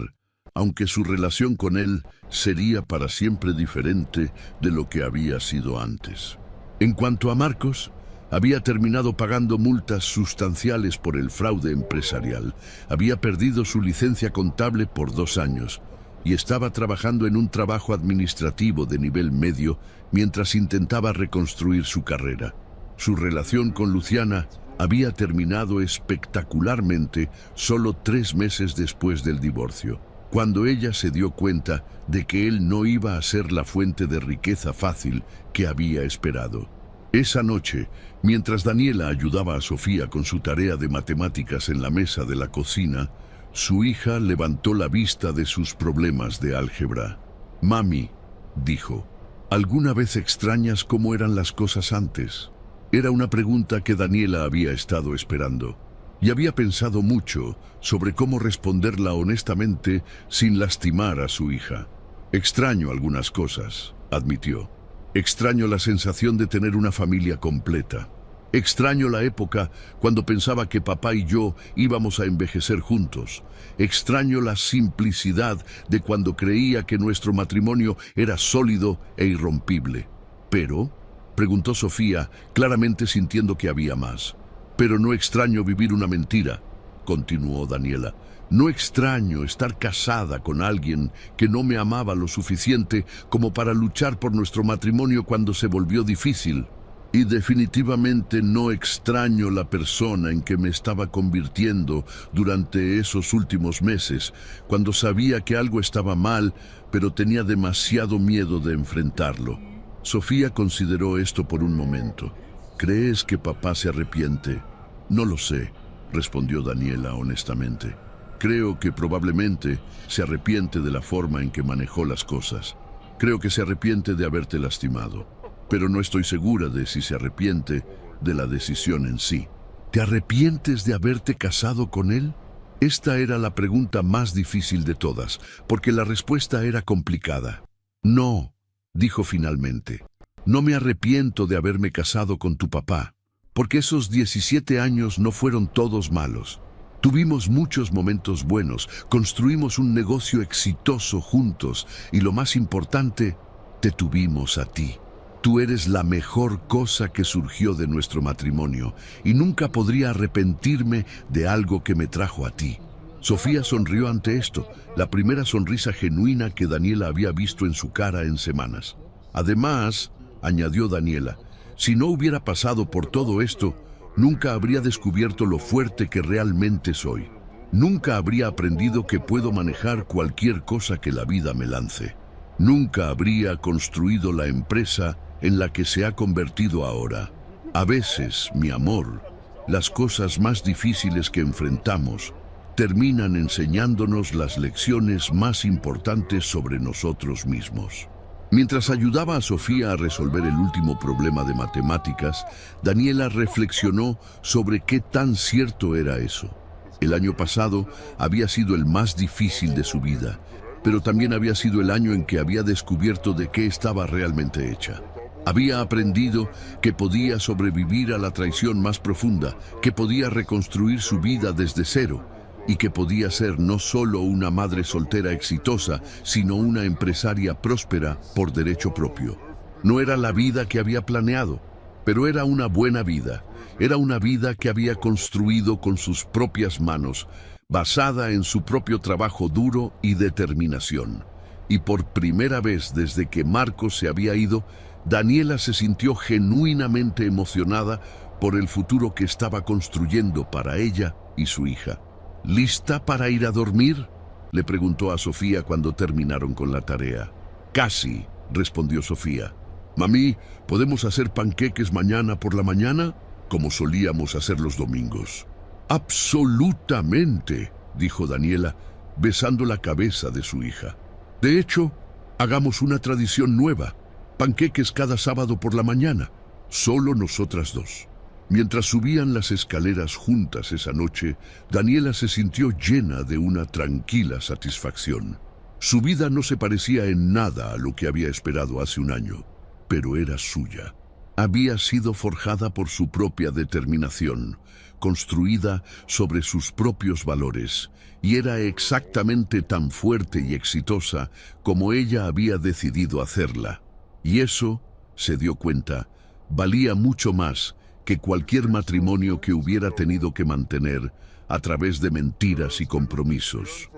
aunque su relación con él sería para siempre diferente de lo que había sido antes. En cuanto a Marcos, había terminado pagando multas sustanciales por el fraude empresarial, había perdido su licencia contable por 2 años y estaba trabajando en un trabajo administrativo de nivel medio mientras intentaba reconstruir su carrera. Su relación con Luciana había terminado espectacularmente solo 3 meses después del divorcio, cuando ella se dio cuenta de que él no iba a ser la fuente de riqueza fácil que había esperado. Esa noche, mientras Daniela ayudaba a Sofía con su tarea de matemáticas en la mesa de la cocina, su hija levantó la vista de sus problemas de álgebra. «Mami», dijo, «¿alguna vez extrañas cómo eran las cosas antes?». Era una pregunta que Daniela había estado esperando, y había pensado mucho sobre cómo responderla honestamente sin lastimar a su hija. «Extraño algunas cosas», admitió. «Extraño la sensación de tener una familia completa. Extraño la época cuando pensaba que papá y yo íbamos a envejecer juntos. Extraño la simplicidad de cuando creía que nuestro matrimonio era sólido e irrompible. Pero», preguntó Sofía, claramente sintiendo que había más. «Pero no extraño vivir una mentira», continuó Daniela. «No extraño estar casada con alguien que no me amaba lo suficiente como para luchar por nuestro matrimonio cuando se volvió difícil. Y definitivamente no extraño la persona en que me estaba convirtiendo durante esos últimos meses, cuando sabía que algo estaba mal, pero tenía demasiado miedo de enfrentarlo». Sofía consideró esto por un momento. «¿Crees que papá se arrepiente?» «No lo sé», respondió Daniela honestamente. «Creo que probablemente se arrepiente de la forma en que manejó las cosas. Creo que se arrepiente de haberte lastimado. Pero no estoy segura de si se arrepiente de la decisión en sí». «¿Te arrepientes de haberte casado con él?». Esta era la pregunta más difícil de todas, porque la respuesta era complicada. «No», dijo finalmente. «No me arrepiento de haberme casado con tu papá, porque esos 17 años no fueron todos malos. Tuvimos muchos momentos buenos, construimos un negocio exitoso juntos y lo más importante, te tuvimos a ti. Tú eres la mejor cosa que surgió de nuestro matrimonio y nunca podría arrepentirme de algo que me trajo a ti». Sofía sonrió ante esto, la primera sonrisa genuina que Daniela había visto en su cara en semanas. «Además», añadió Daniela, «si no hubiera pasado por todo esto, nunca habría descubierto lo fuerte que realmente soy. Nunca habría aprendido que puedo manejar cualquier cosa que la vida me lance. Nunca habría construido la empresa en la que se ha convertido ahora. A veces, mi amor, las cosas más difíciles que enfrentamos terminan enseñándonos las lecciones más importantes sobre nosotros mismos». Mientras ayudaba a Sofía a resolver el último problema de matemáticas, Daniela reflexionó sobre qué tan cierto era eso. El año pasado había sido el más difícil de su vida, pero también había sido el año en que había descubierto de qué estaba realmente hecha. Había aprendido que podía sobrevivir a la traición más profunda, que podía reconstruir su vida desde cero, y que podía ser no solo una madre soltera exitosa, sino una empresaria próspera por derecho propio. No era la vida que había planeado, pero era una buena vida. Era una vida que había construido con sus propias manos, basada en su propio trabajo duro y determinación. Y por primera vez desde que Marcos se había ido, Daniela se sintió genuinamente emocionada por el futuro que estaba construyendo para ella y su hija. «¿Lista para ir a dormir?», le preguntó a Sofía cuando terminaron con la tarea. «Casi», respondió Sofía. «Mami, ¿podemos hacer panqueques mañana por la mañana, como solíamos hacer los domingos?» «Absolutamente», dijo Daniela, besando la cabeza de su hija. «De hecho, hagamos una tradición nueva, panqueques cada sábado por la mañana, solo nosotras dos». Mientras subían las escaleras juntas esa noche, Daniela se sintió llena de una tranquila satisfacción. Su vida no se parecía en nada a lo que había esperado hace un año, pero era suya. había sido forjada por su propia determinación, construida sobre sus propios valores, y era exactamente tan fuerte y exitosa como ella había decidido hacerla. Y eso, se dio cuenta, valía mucho más que cualquier matrimonio que hubiera tenido que mantener a través de mentiras y compromisos.